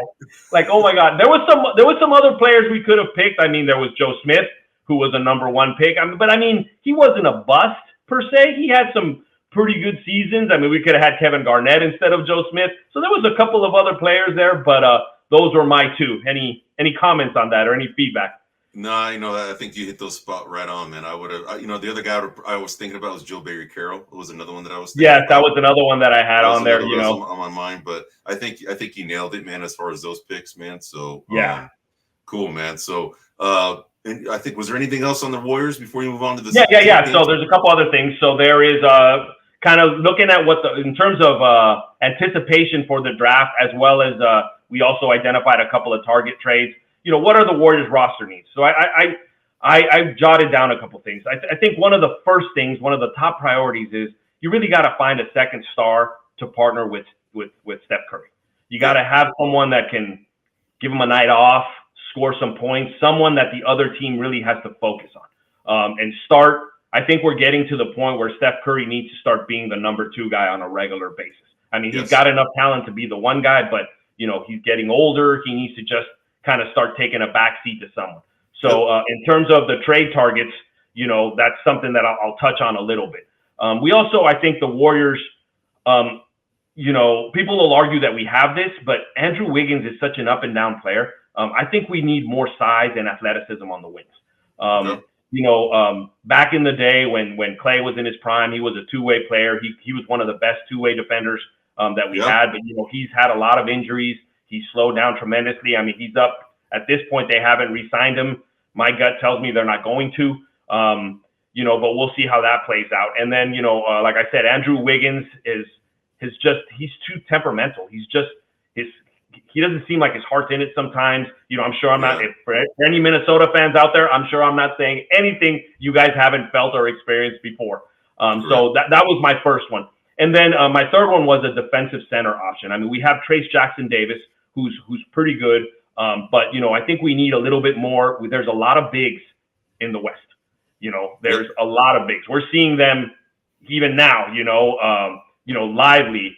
Like, oh my God, there was some other players we could have picked. I mean, there was Joe Smith, who was a number 1 pick. But I mean, he wasn't a bust per se. He had some pretty good seasons. I mean, we could have had Kevin Garnett instead of Joe Smith. So there was a couple of other players there, but those were my two. Any comments on that or any feedback? No, I think you hit those spot right on, man. I would have, the other guy I was thinking about was Joe Barry Carroll. It was another one that I was thinking about. That was another one that I had on there, on my mind, but I think you nailed it, man, as far as those picks, man. So cool, man. So and I think, was there anything else on the Warriors before you move on to this? Yeah. So there's a couple other things. So there is kind of looking at in terms of anticipation for the draft, as well as we also identified a couple of target trades. What are the Warriors roster needs? So I jotted down a couple things. I think one of the first things, one of the top priorities is you really got to find a second star to partner with Steph Curry. You got to have someone that can give him a night off, score some points, someone that the other team really has to focus on and start. I think we're getting to the point where Steph Curry needs to start being the number 2 guy on a regular basis. I mean, he's got enough talent to be the one guy, but he's getting older. He needs to just kind of start taking a backseat to someone. So in terms of the trade targets, that's something that I'll touch on a little bit. We also, I think the Warriors, people will argue that we have this, but Andrew Wiggins is such an up and down player. I think we need more size and athleticism on the wings. Back in the day when Klay was in his prime, he was a two-way player. He was one of the best two-way defenders that we had, but he's had a lot of injuries. He's slowed down tremendously. I mean, he's up at this point. They haven't re-signed him. My gut tells me they're not going to, but we'll see how that plays out. And then, like I said, Andrew Wiggins he's too temperamental. He doesn't seem like his heart's in it sometimes. I'm sure I'm not, for any Minnesota fans out there, I'm sure I'm not saying anything you guys haven't felt or experienced before. So that was my first one. And then my third one was a defensive center option. I mean, we have Trace Jackson-Davis, who's pretty good. But, I think we need a little bit more. There's a lot of bigs in the West. There's a lot of bigs. We're seeing them even now, Lively,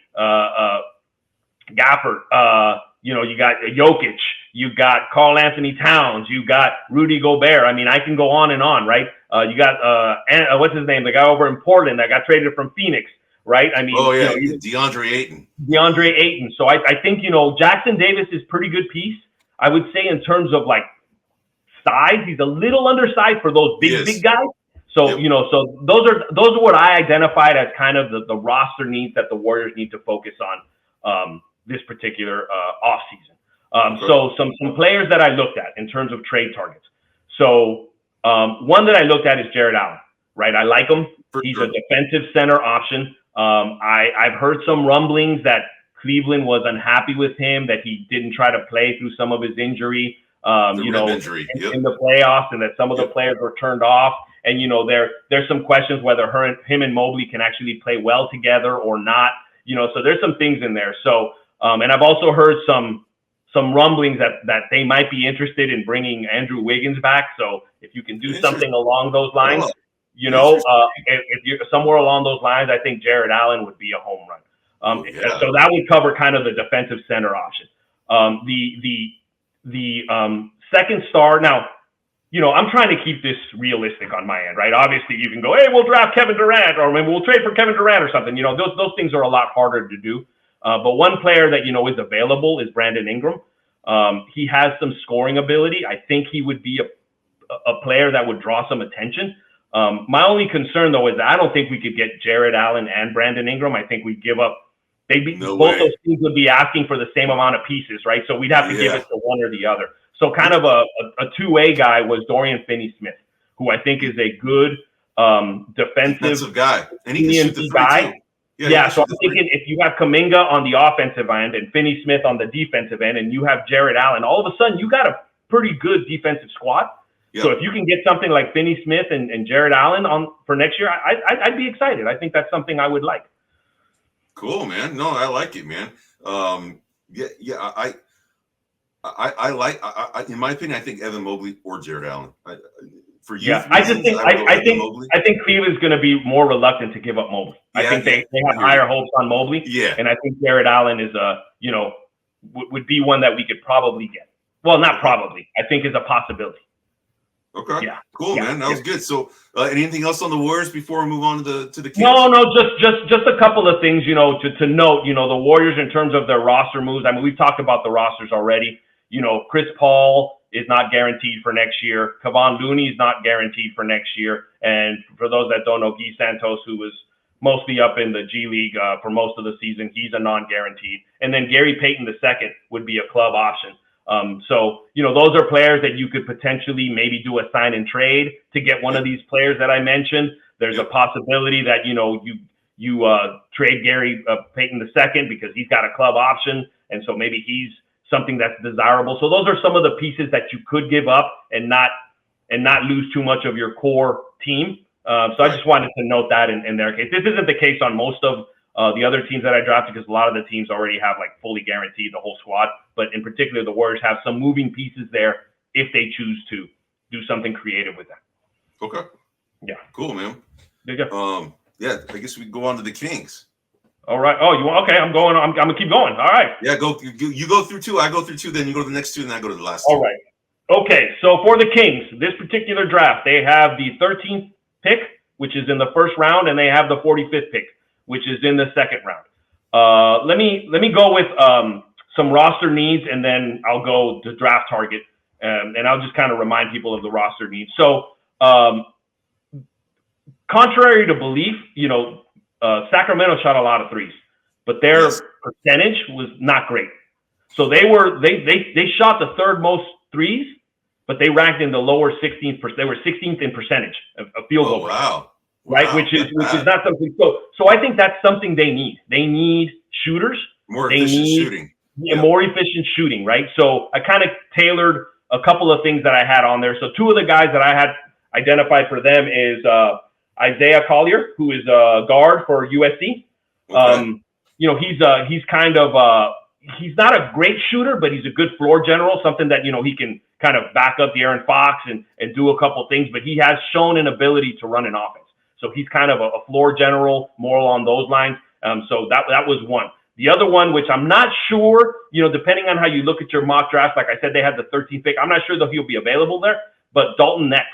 Gafford, you got Jokic, you got Karl Anthony Towns, you got Rudy Gobert. I mean, I can go on and on, right? You got, what's his name? The guy over in Portland that got traded from Phoenix. Right. I mean, DeAndre Ayton. DeAndre Ayton. So I think, Jackson Davis is pretty good piece. I would say in terms of like size, he's a little undersized for those big guys. So, so those are what I identified as kind of the roster needs that the Warriors need to focus on this particular offseason. So some players that I looked at in terms of trade targets. So one that I looked at is Jared Allen, right? I like him. He's a defensive center option. I've heard some rumblings that Cleveland was unhappy with him, that he didn't try to play through some of his injury. Injury. In the playoffs, and that some of the players were turned off. And, there's some questions whether him and Mobley can actually play well together or not. So there's some things in there. So, and I've also heard some rumblings that they might be interested in bringing Andrew Wiggins back. So if you can do something along those lines, if you're somewhere along those lines, I think Jared Allen would be a home run. So that would cover kind of the defensive center option. The second star now. I'm trying to keep this realistic on my end, right? Obviously, you can go, hey, we'll draft Kevin Durant, or maybe we'll trade for Kevin Durant or something. Those things are a lot harder to do. But one player that, is available is Brandon Ingram. He has some scoring ability. I think he would be a player that would draw some attention. My only concern, though, is that I don't think we could get Jared Allen and Brandon Ingram. I think we'd give up. Both those teams would be asking for the same amount of pieces, right? So we'd have to give it to one or the other. So kind of a two-way guy was Dorian Finney-Smith, who I think is a good defensive guy. And he can shoot the guy. So I'm thinking if you have Kuminga on the offensive end and Finney-Smith on the defensive end, and you have Jared Allen, all of a sudden you got a pretty good defensive squad. Yep. So if you can get something like Finney-Smith and Jared Allen for next year, I'd be excited. I think that's something I would like. Cool, man. No, I like it, man. I like. In my opinion, I think Evan Mobley or Jared Allen. For you, I think Cleveland's going to be more reluctant to give up Mobley. I think they have higher hopes on Mobley. Yeah, and I think Jared Allen is would be one that we could probably get. Well, not probably. I think is a possibility. Okay. Yeah. Cool, man. That was good. So, anything else on the Warriors before we move on to the Kings? No. Just a couple of things. To note. The Warriors in terms of their roster moves. I mean, we've talked about the rosters already. Chris Paul is not guaranteed for next year. Kevon Looney is not guaranteed for next year. And for those that don't know, Guy Santos, who was mostly up in the G League for most of the season, he's a non-guaranteed. And then Gary Payton II would be a club option. So those are players that you could potentially maybe do a sign and trade to get one of these players that I mentioned. There's a possibility that, you trade Gary Payton II because he's got a club option. And so maybe he's something that's desirable. So those are some of the pieces that you could give up and not lose too much of your core team. So I just wanted to note that in their case. This isn't the case on most of the other teams that I drafted because a lot of the teams already have like fully guaranteed the whole squad. But in particular, the Warriors have some moving pieces there if they choose to do something creative with that. Okay. Yeah. Cool, man. There you go. I guess we go on to the Kings. All right. Oh, you want? Okay, I'm going. I'm gonna keep going. All right. Yeah, go. You go through two. I go through two. Then you go to the next two, and I go to the last. All right. Okay. So for the Kings, this particular draft, they have the 13th pick, which is in the first round, and they have the 45th pick, which is in the second round. Let me go with some roster needs, and then I'll go to draft target, and I'll just kind of remind people of the roster needs. So, contrary to belief, Sacramento shot a lot of threes, but their percentage was not great. So they shot the third most threes, but they ranked in the lower 16th. They were 16th in percentage of field goal. Wow. Right, wow. which is not something. So I think that's something they need. They need shooters. More efficient shooting. More efficient shooting. Right. So I kind of tailored a couple of things that I had on there. So two of the guys that I had identified for them is Isaiah Collier, who is a guard for USC. Okay. He's kind of he's not a great shooter, but he's a good floor general, something that, he can kind of back up the Aaron Fox and do a couple things, but he has shown an ability to run an offense. So he's kind of a floor general, more along those lines. So that was one. The other one, which I'm not sure, depending on how you look at your mock draft, like I said, they had the 13th pick. I'm not sure that he'll be available there, but Dalton Neck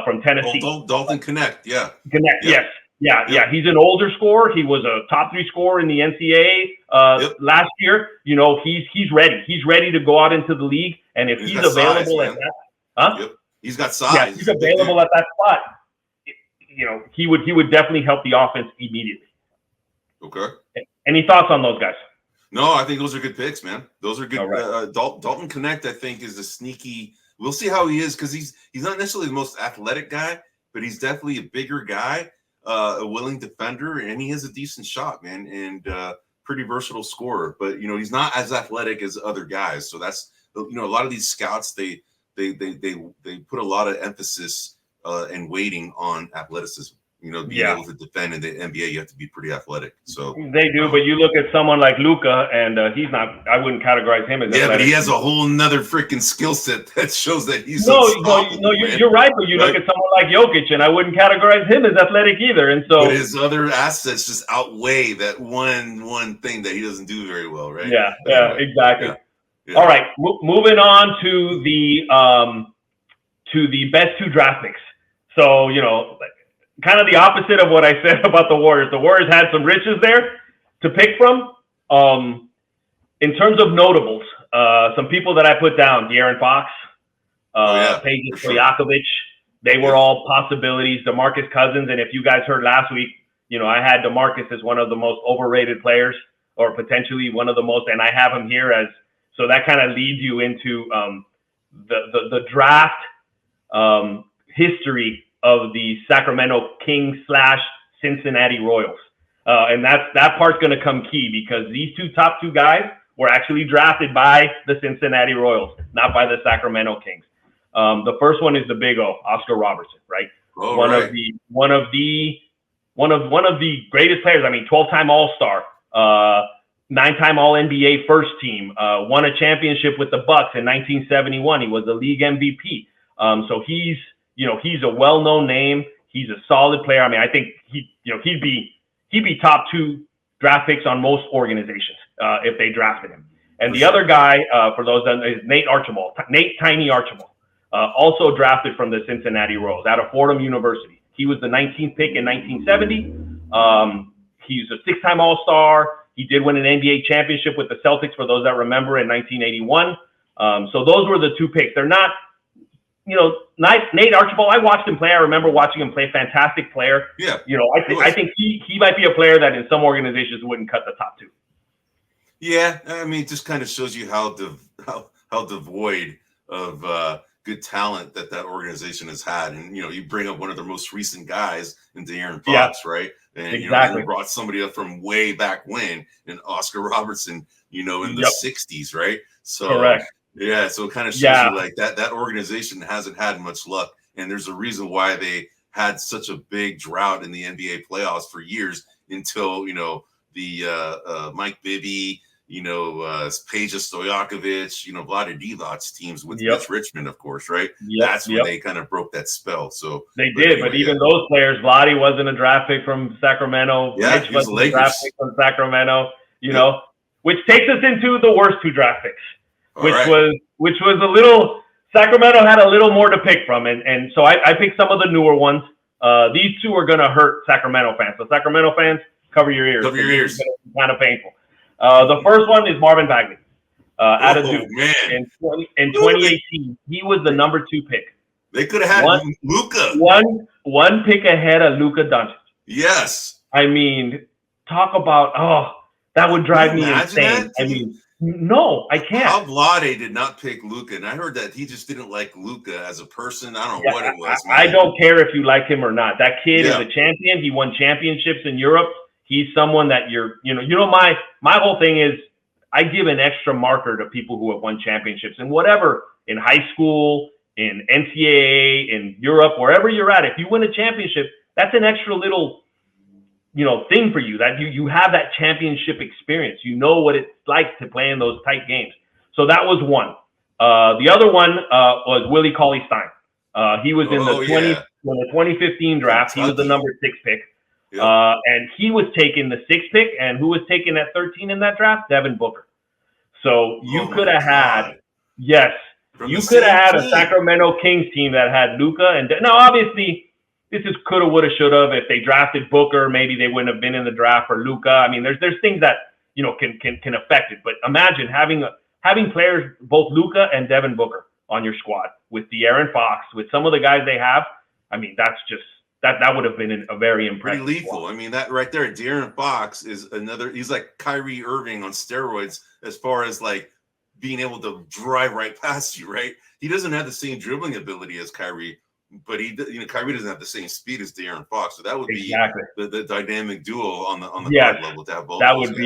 from Tennessee. Dalton Connect, yeah. Connect, yes. Yeah. He's an older scorer. He was a top 3 scorer in the NCAA last year. He's ready. He's ready to go out into the league. And if he's available at that, Yep. He's got size. Yeah, he's available at that spot. He would definitely help the offense immediately. Okay. Any thoughts on those guys? No, I think those are good picks, man. Those are good. Right. Dalton Connect, I think, is a sneaky. We'll see how he is because he's not necessarily the most athletic guy, but he's definitely a bigger guy, a willing defender, and he has a decent shot, man, and pretty versatile scorer. But he's not as athletic as other guys, so that's a lot of these scouts, they put a lot of emphasis and weighting on athleticism. Being able to defend in the NBA, you have to be pretty athletic. So they do, but you look at someone like Luka, and he's not. I wouldn't categorize him as athletic. But he has a whole nother freaking skill set that shows that he's no. You're right, but you look at someone like Jokic, and I wouldn't categorize him as athletic either. And so, but his other assets just outweigh that one thing that he doesn't do very well, right? Yeah, exactly. Yeah. All right, moving on to the best 2 draft picks. So kind of the opposite of what I said about the Warriors. The Warriors had some riches there to pick from. In terms of notables, some people that I put down: De'Aaron Fox, Peja Stojakovic. They were all possibilities. DeMarcus Cousins, and if you guys heard last week, I had DeMarcus as one of the most overrated players, or potentially one of the most, and I have him here as. So that kind of leads you into the draft history of the Sacramento Kings / Cincinnati Royals. And that part's going to come key, because these top two guys were actually drafted by the Cincinnati Royals, not by the Sacramento Kings. The first one is the Big O, Oscar Robertson, right? One of the greatest players. I mean, 12-time All-Star, 9-time All-NBA first team, won a championship with the Bucks in 1971. He was the league MVP. So he's a well-known name. He's a solid player. I mean, I think he'd be top 2 draft picks on most organizations if they drafted him. And the other guy, for those that is Nate Tiny Archibald, also drafted from the Cincinnati Royals out of Fordham University. He was the 19th pick in 1970. He's a 6-time All-Star. He did win an NBA championship with the Celtics, for those that remember, in 1981. So those were the 2 picks. They're not, Nate Archibald, I watched him play. I remember watching him play. Fantastic player. Yeah. I think he might be a player that in some organizations wouldn't cut the top 2. Yeah, I mean, it just kind of shows you how devoid of good talent that organization has had. And you bring up one of their most recent guys in De'Aaron Fox, right? And exactly. You brought somebody up from way back when, in Oscar Robertson, in the 60s, right? So correct. Yeah, so it kind of shows you like that organization hasn't had much luck, and there's a reason why they had such a big drought in the NBA playoffs for years until the Mike Bibby, Peja Stojakovic, Vlade Divac teams with Mitch Richmond, of course, right? That's when they kind of broke that spell. So they did, but even those players, Vlade wasn't a draft pick from Sacramento. Yeah, Mitch wasn't a draft pick from Sacramento. Which takes us into the worst 2 draft picks. Which was a little, Sacramento had a little more to pick from, and so I picked some of the newer ones. These 2 are going to hurt Sacramento fans. So Sacramento fans, cover your ears. Cover your ears. It's kind of painful. The first one is Marvin Bagley, out of Duke. Man. In 2018, he was the number 2 pick. They could have had Luka. One pick ahead of Luka Doncic. Yes. I mean, talk about, that would drive me insane. I mean, no, I can't. How Vlade did not pick Luka, and I heard that he just didn't like Luka as a person. I don't know what it was. I don't care if you like him or not. That kid is a champion. He won championships in Europe. He's someone that my whole thing is I give an extra marker to people who have won championships and whatever, in high school, in NCAA, in Europe, wherever you're at. If you win a championship, that's an extra little thing for you, that you have that championship experience. You know what it's like to play in those tight games. So that was one. The other one was Willie Cauley-Stein. He was in the 2015 draft. He was the number 6 pick. Yep. And he was taking the 6th pick. And who was taken at 13 in that draft? Devin Booker. So you could have had, you could have had a Sacramento Kings team that had Luka. And now, obviously, this is coulda, woulda, shoulda. If they drafted Booker, maybe they wouldn't have been in the draft for Luka. I mean, there's things that can affect it. But imagine having players, both Luka and Devin Booker, on your squad with De'Aaron Fox, with some of the guys they have. I mean, that's just that would have been a very impressive. Pretty lethal. I mean, that right there, De'Aaron Fox is another. He's like Kyrie Irving on steroids as far as like being able to drive right past you. Right? He doesn't have the same dribbling ability as Kyrie. But Kyrie doesn't have the same speed as De'Aaron Fox, so that would be the dynamic duo on the guard level to have both. That would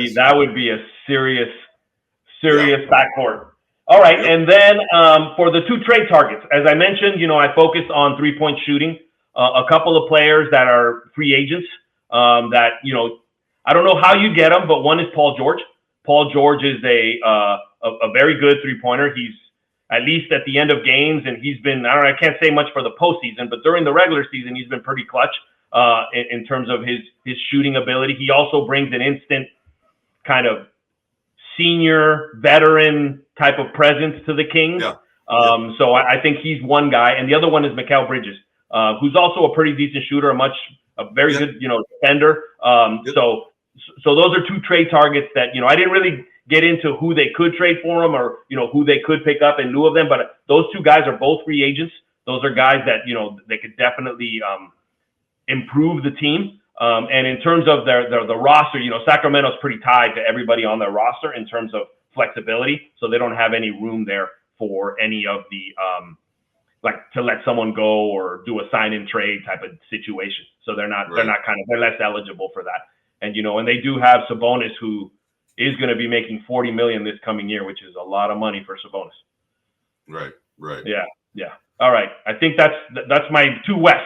be a serious backcourt. All right, Yep. and then for the two trade targets, as I mentioned, I focus on 3-point shooting. A couple of players that are free agents that I don't know how you get them, but one is Paul George. Paul George is a very good 3-pointer. He's at least at the end of games, and he's been I can't say much for the postseason, but during the regular season, he's been pretty clutch in terms of his shooting ability. He also brings an instant kind of senior veteran type of presence to the Kings. Yeah. So I think he's one guy, and the other one is Mikal Bridges, who's also a pretty decent shooter, a very good defender. So those are two trade targets that I didn't really get into who they could trade for them or who they could pick up in lieu of them, but those two guys are both free agents. Those are guys that they could definitely improve the team. And in terms of the roster, Sacramento's pretty tied to everybody on their roster in terms of flexibility. So they don't have any room there for any of the, to let someone go or do a sign and trade type of situation. So they're less eligible for that. And, and they do have Sabonis, who is going to be making $40 million this coming year, which is a lot of money for Sabonis. Right. Yeah. All right. I think that's my two West.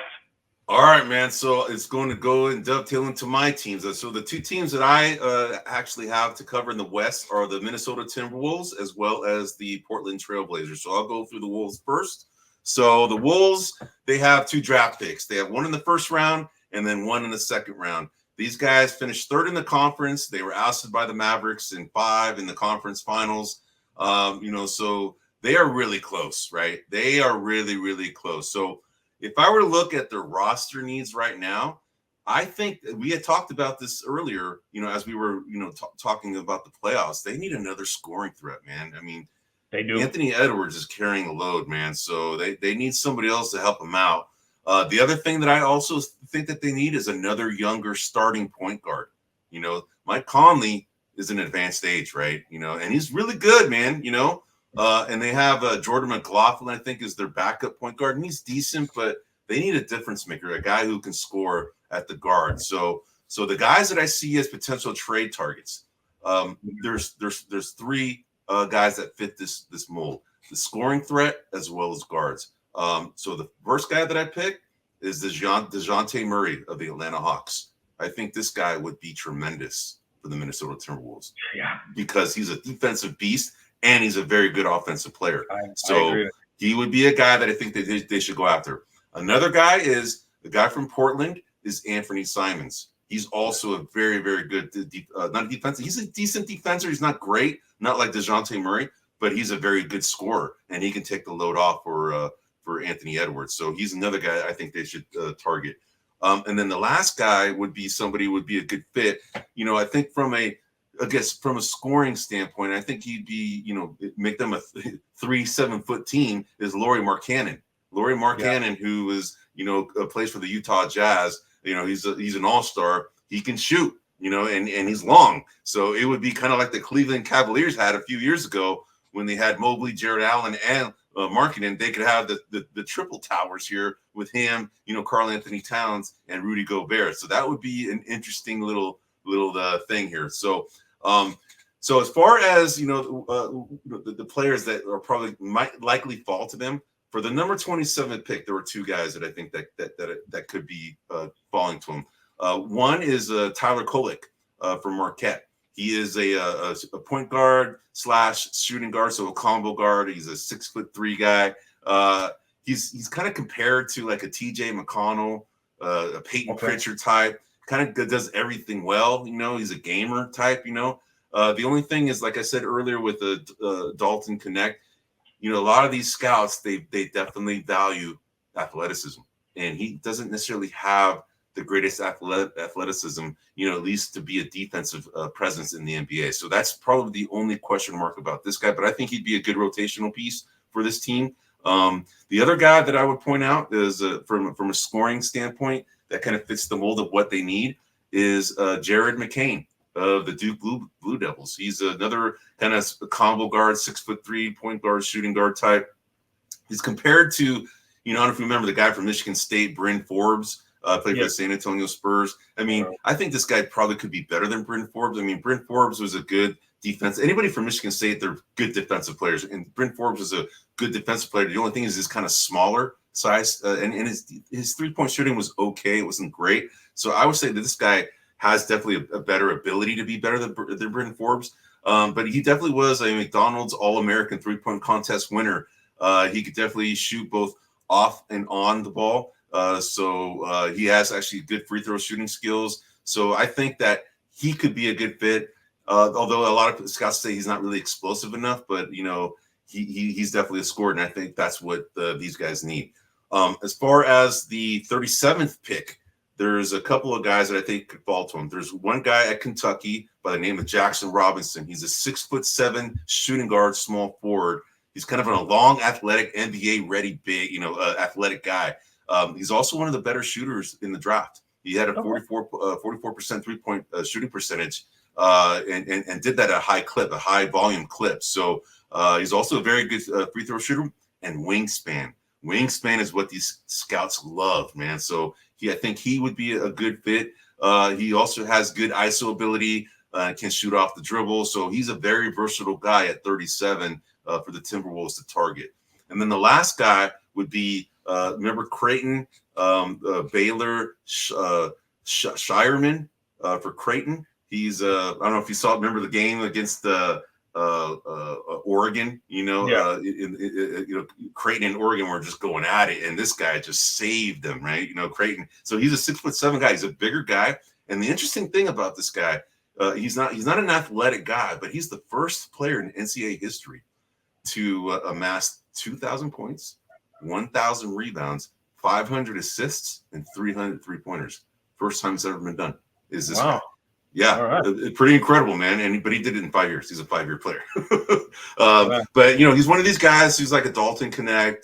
All right, man. So it's going to go and dovetail into my teams. So the two teams that I actually have to cover in the West are the Minnesota Timberwolves as well as the Portland Trailblazers. So I'll go through the Wolves first. So the Wolves, they have two draft picks. They have one in the first round and then one in the second round. These guys finished third in the conference. They were ousted by the Mavericks in 5 in the conference finals. So they are really close, right? They are really, really close. So if I were to look at their roster needs right now, I think we had talked about this earlier, as we were, talking about the playoffs. They need another scoring threat, man. I mean, they do. Anthony Edwards is carrying a load, man. So they need somebody else to help them out. The other thing that I also think that they need is another younger starting point guard. Mike Conley is an advanced age, right? And he's really good, man, and they have Jordan McLaughlin, I think, is their backup point guard, and he's decent, but they need a difference maker, a guy who can score at the guard. So the guys that I see as potential trade targets, there's 3 guys that fit this mold: the scoring threat as well as guards. So the first guy that I pick is DeJounte Murray of the Atlanta Hawks. I think this guy would be tremendous for the Minnesota Timberwolves. Yeah, because he's a defensive beast. And he's a very good offensive player. So he would be a guy that I think that they should go after. Another guy is the guy from Portland is Anthony Simons. He's also a very, very good, not a defensive. He's a decent defender. He's not great, not like DeJounte Murray, but he's a very good scorer, and he can take the load off for Anthony Edwards. So he's another guy I think they should target. And then the last guy would be a good fit. I think from a scoring standpoint, I think he'd be, make them a 3-7-foot team is Lauri Markkanen. Lauri Markkanen, who is, plays for the Utah Jazz. He's an all-star. He can shoot, and he's long. So it would be kind of like the Cleveland Cavaliers had a few years ago when they had Mobley, Jared Allen, and Markkanen. They could have the triple towers here with him, Karl Anthony Towns and Rudy Gobert. So that would be an interesting little thing here. So as far as the players that are probably might likely fall to them, for the number 27 pick, there were 2 guys that I think that could be falling to him. One is Tyler Kolek from Marquette. He is a point guard / shooting guard, so a combo guard. He's a 6'3" guy. He's kind of compared to like a TJ McConnell, a Peyton Pritchard type. Kind of does everything well, he's a gamer type, the only thing is, like I said earlier with the Dalton Connect, a lot of these scouts, they definitely value athleticism, and he doesn't necessarily have the greatest athleticism, at least to be a defensive presence in the NBA. So that's probably the only question mark about this guy, but I think he'd be a good rotational piece for this team. The other guy that I would point out is from a scoring standpoint, that kind of fits the mold of what they need is Jared McCain of the Duke Blue Devils. He's another kind of combo guard, 6'3" point guard, shooting guard type. He's compared to, I don't know if you remember the guy from Michigan State, Bryn Forbes, played for the San Antonio Spurs. I mean, I think this guy probably could be better than Bryn Forbes. I mean, Bryn Forbes was a good defense. Anybody from Michigan State, they're good defensive players. And Bryn Forbes is a good defensive player. The only thing is he's kind of smaller size, and his 3-point shooting was okay. It wasn't great. So I would say that this guy has definitely a better ability to be better than Bryn Forbes. But he definitely was a McDonald's All-American 3-point contest winner. He could definitely shoot both off and on the ball. So he has actually good free throw shooting skills. So I think that he could be a good fit. Although a lot of scouts say he's not really explosive enough, but he's definitely a scorer, and I think that's what these guys need. As far as the 37th pick, there's a couple of guys that I think could fall to him. There's one guy at Kentucky by the name of Jackson Robinson. He's a 6'7" shooting guard, small forward. He's kind of a long, athletic, NBA-ready, big, athletic guy. He's also one of the better shooters in the draft. He had a 44% 3-point shooting percentage. And did that at a high clip, a high volume clip. So he's also a very good free throw shooter and wingspan. Wingspan is what these scouts love, man. So I think he would be a good fit. He also has good ISO ability, can shoot off the dribble. So he's a very versatile guy at 37 for the Timberwolves to target. And then the last guy would be, remember Creighton, Baylor Shireman for Creighton. He's I don't know if you remember the game against Oregon, Creighton and Oregon were just going at it, and this guy just saved them, right? Creighton. So he's a 6'7" guy. He's a bigger guy. And the interesting thing about this guy, he's not an athletic guy, but he's the first player in NCAA history to amass 2,000 points, 1,000 rebounds, 500 assists, and 300 3-pointers. First time it's ever been done is this guy. Yeah, right. Pretty incredible, man. But he did it in 5 years. He's a 5-year player. But, he's one of these guys who's like a Dalton Connect,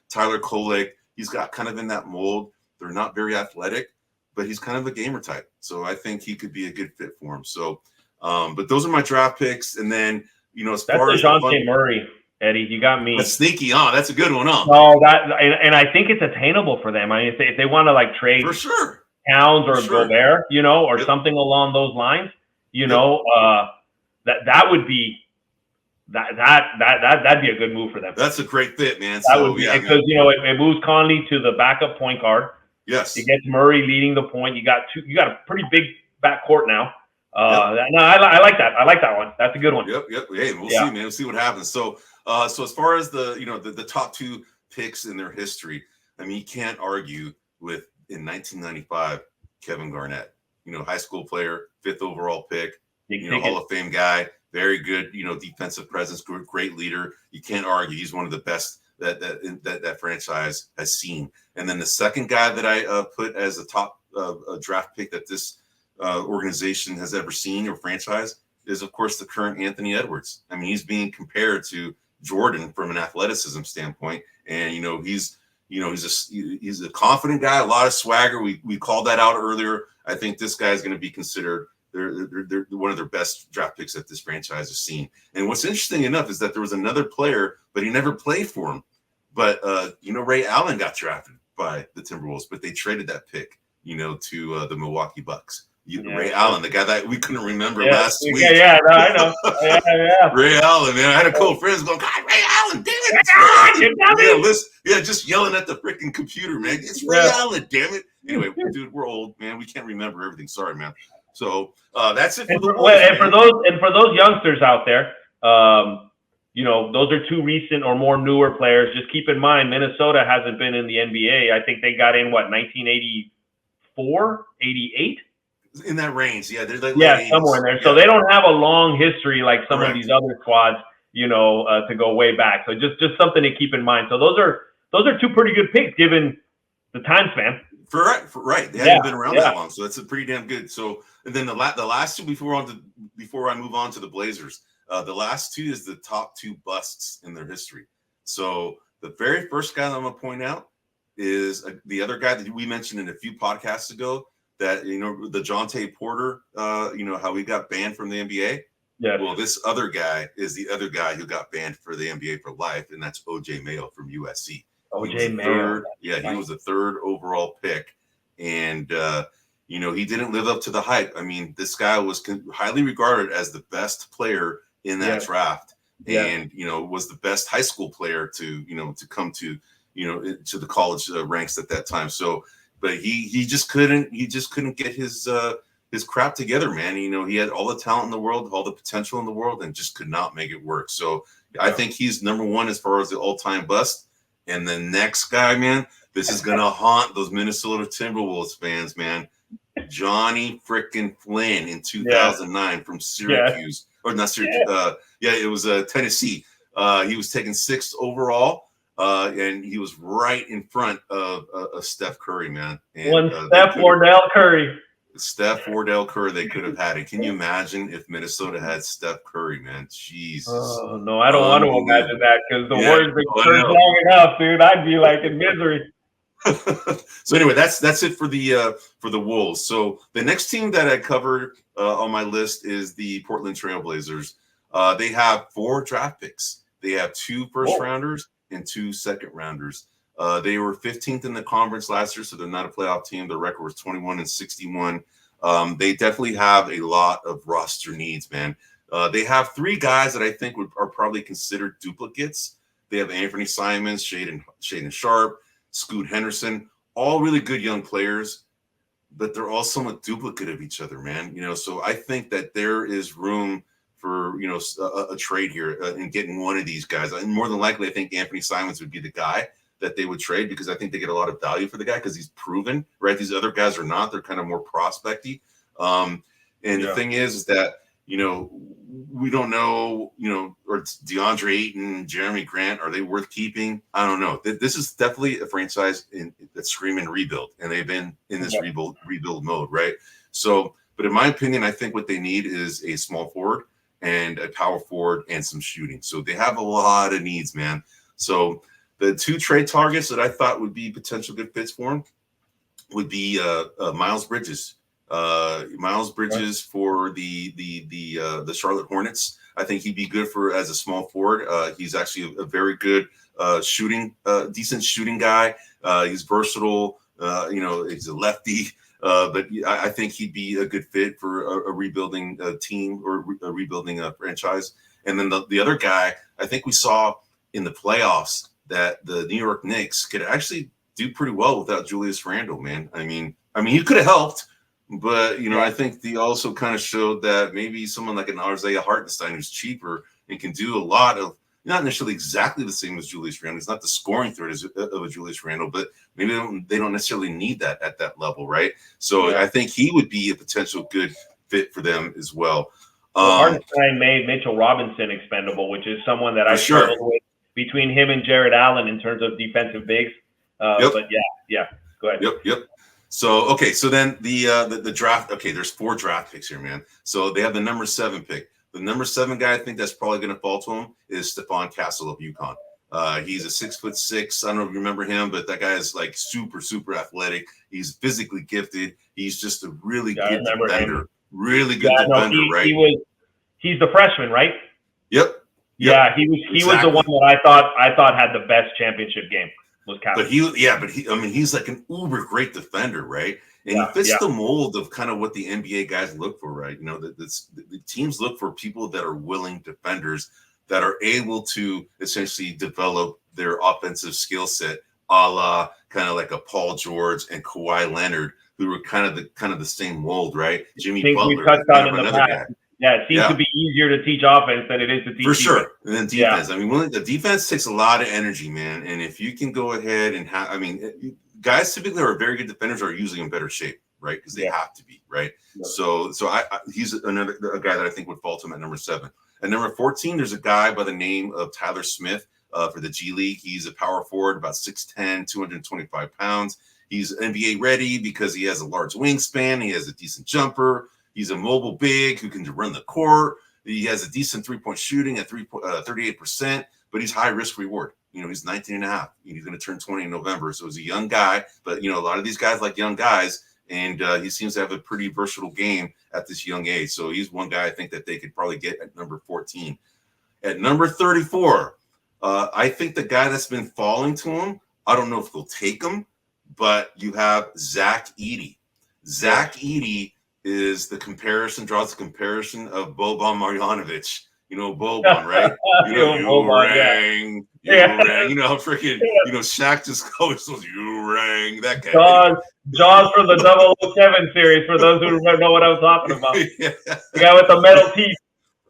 Tyler Kolek. He's got kind of in that mold. They're not very athletic, but he's kind of a gamer type. So I think he could be a good fit for him. So, but those are my draft picks. And then, as far as DeJounte Murray, Eddie, you got me. That's sneaky, huh? That's a good one, huh? No, and I think it's attainable for them. I mean, if they want to trade for sure. Towns or Gobert, or something along those lines, that would be that'd be a good move for them. That's a great fit, man. Because it moves Conley to the backup point guard. Yes, it gets Murray leading the point. You got a pretty big backcourt now. No, I like that. I like that one. That's a good one. Yep. Hey, we'll see, man. We'll see what happens. So as far as the top two picks in their history, I mean, you can't argue with. In 1995, Kevin Garnett, high school player, 5th overall pick, Hall of Fame guy, very good, defensive presence, great leader. You can't argue. He's one of the best that franchise has seen. And then the second guy that I put as a top draft pick that this organization has ever seen or franchise is, of course, the current Anthony Edwards. I mean, he's being compared to Jordan from an athleticism standpoint, and he's a confident guy, a lot of swagger. We called that out earlier. I think this guy is going to be considered they're one of their best draft picks that this franchise has seen. And what's interesting enough is that there was another player, but he never played for him. But Ray Allen got drafted by the Timberwolves, but they traded that pick, to the Milwaukee Bucks. Ray Allen, the guy that we couldn't remember last week. Yeah, no, I know. Yeah. Ray Allen, man. I had a couple friends going, God, Ray Allen, damn it. Just yelling at the freaking computer, man. It's Ray Allen, damn it. Anyway, dude, we're old, man. We can't remember everything. Sorry, man. So that's it for the Wolves, for those youngsters out there, those are two recent or more newer players. Just keep in mind, Minnesota hasn't been in the NBA. I think they got in 1984, 88? In that range, yeah, they're somewhere in there. Yeah. So they don't have a long history like some of these other squads, to go way back. So just something to keep in mind. So those are two pretty good picks given the time span. Right. They haven't been around that long, so that's a pretty damn good. So and then the last two before I move on to the Blazers, the last two is the top two busts in their history. So the very first guy that I'm gonna point out is the other guy that we mentioned in a few podcasts ago. That the Jonte Porter, how he got banned from the NBA. Yeah. Well, this other guy is the other guy who got banned for the NBA for life, and that's OJ Mayo from USC. OJ Mayo. He was the 3rd overall pick, and he didn't live up to the hype. I mean, this guy was highly regarded as the best player in that draft, and was the best high school player to come to to the college ranks at that time. So, but he just couldn't get his crap together, man. He had all the talent in the world, all the potential in the world, and just could not make it work. So I think he's number one as far as the all-time bust. And the next guy, man, this is gonna haunt those Minnesota Timberwolves fans, man. Johnny frickin' Flynn in 2009 from Syracuse, or not Syracuse. It was Tennessee. He was taken 6th overall, and he was right in front of Steph Curry, man. And, Steph Wardell Curry. Steph Wardell Curry, they could have had it. Can you imagine if Minnesota had Steph Curry, man? Jesus. Oh, no, I don't want to imagine that because the Warriors been cursed long enough, dude. I'd be like in misery. So anyway, that's it for the Wolves. So the next team that I covered on my list is the Portland Trailblazers. They have 4 draft picks. They have 2 first-rounders and 2 second-rounders. They were 15th in the conference last year, so they're not a playoff team. Their record was 21-61. They definitely have a lot of roster needs, man. They have 3 guys that I think are probably considered duplicates. They have Anthony Simons, Shaedon Sharpe, Scoot Henderson, all really good young players, but they're all somewhat duplicate of each other, man. So I think that there is room for a trade here in getting one of these guys. And more than likely, I think Anthony Simons would be the guy that they would trade because I think they get a lot of value for the guy because he's proven, right? These other guys are not. They're kind of more prospecty. The thing is that, we don't know, or DeAndre Ayton, Jeremy Grant, are they worth keeping? I don't know. This is definitely a franchise that's screaming rebuild, and they've been in this rebuild mode, right? So, but in my opinion, I think what they need is a small forward and a power forward and some shooting. So they have a lot of needs, man. So the 2 trade targets that I thought would be potential good fits for him would be Miles Bridges. Miles Bridges for the Charlotte Hornets. I think he'd be good as a small forward. He's actually a very good decent shooting guy. He's versatile. He's a lefty. But I think he'd be a good fit for a rebuilding team or a rebuilding franchise. And then the other guy, I think we saw in the playoffs that the New York Knicks could actually do pretty well without Julius Randle, man. I mean, he could have helped. But, I think they also kind of showed that maybe someone like an Isaiah Hartenstein who's cheaper and can do a lot of, not necessarily exactly the same as Julius Randle. It's not the scoring threat of a Julius Randle, but maybe they don't necessarily need that at that level, right? So I think he would be a potential good fit for them as well. Hartenstein made Mitchell Robinson expendable, which is someone that I struggled with between him and Jared Allen in terms of defensive bigs. But go ahead. Yep. So, so then the draft, there's 4 draft picks here, man. So they have the number 7 pick. The number 7 guy I think that's probably going to fall to him is Stephon Castle of UConn. He's a 6'6". I don't know if you remember him, but that guy is like super, super athletic. He's physically gifted. He's just a really good defender. Really good defender, right? He's the freshman, right? Yep. Yeah, he was the one that I thought had the best championship game. But he's like an uber great defender, right? And he fits the mold of kind of what the NBA guys look for, right? The teams look for people that are willing defenders that are able to essentially develop their offensive skill set, a la kind of like a Paul George and Kawhi Leonard, who were kind of the same mold, right? Jimmy Butler, we touched on in the past. Yeah, it seems to be easier to teach offense than it is to teach defense. For sure. And then defense. Yeah. I mean, the defense takes a lot of energy, man. And if you can go ahead and guys typically are very good defenders are usually in better shape, right? Because they have to be, right? Yeah. So he's a guy that I think would fall to him at number 7. At number 14, there's a guy by the name of Tyler Smith for the G League. He's a power forward, about 6'10", 225 pounds. He's NBA ready because he has a large wingspan. He has a decent jumper. He's a mobile big who can run the court. He has a decent 3-point shooting at 38%, but he's high risk reward. He's 19 and a half. He's going to turn 20 in November. So he's a young guy, but a lot of these guys like young guys, and he seems to have a pretty versatile game at this young age. So he's one guy I think that they could probably get at number 14. At number 34, I think the guy that's been falling to him, I don't know if they'll take him, but you have Zach Edey. Zach Edey is the comparison, draws the comparison of Boban Marjanovic. You know Boban, right? You know, Boban, rang. You know, freaking, Shaq just goes, you rang. That guy. Jaws from the 007 series, for those who know what I'm talking about. Yeah. The guy with the metal teeth.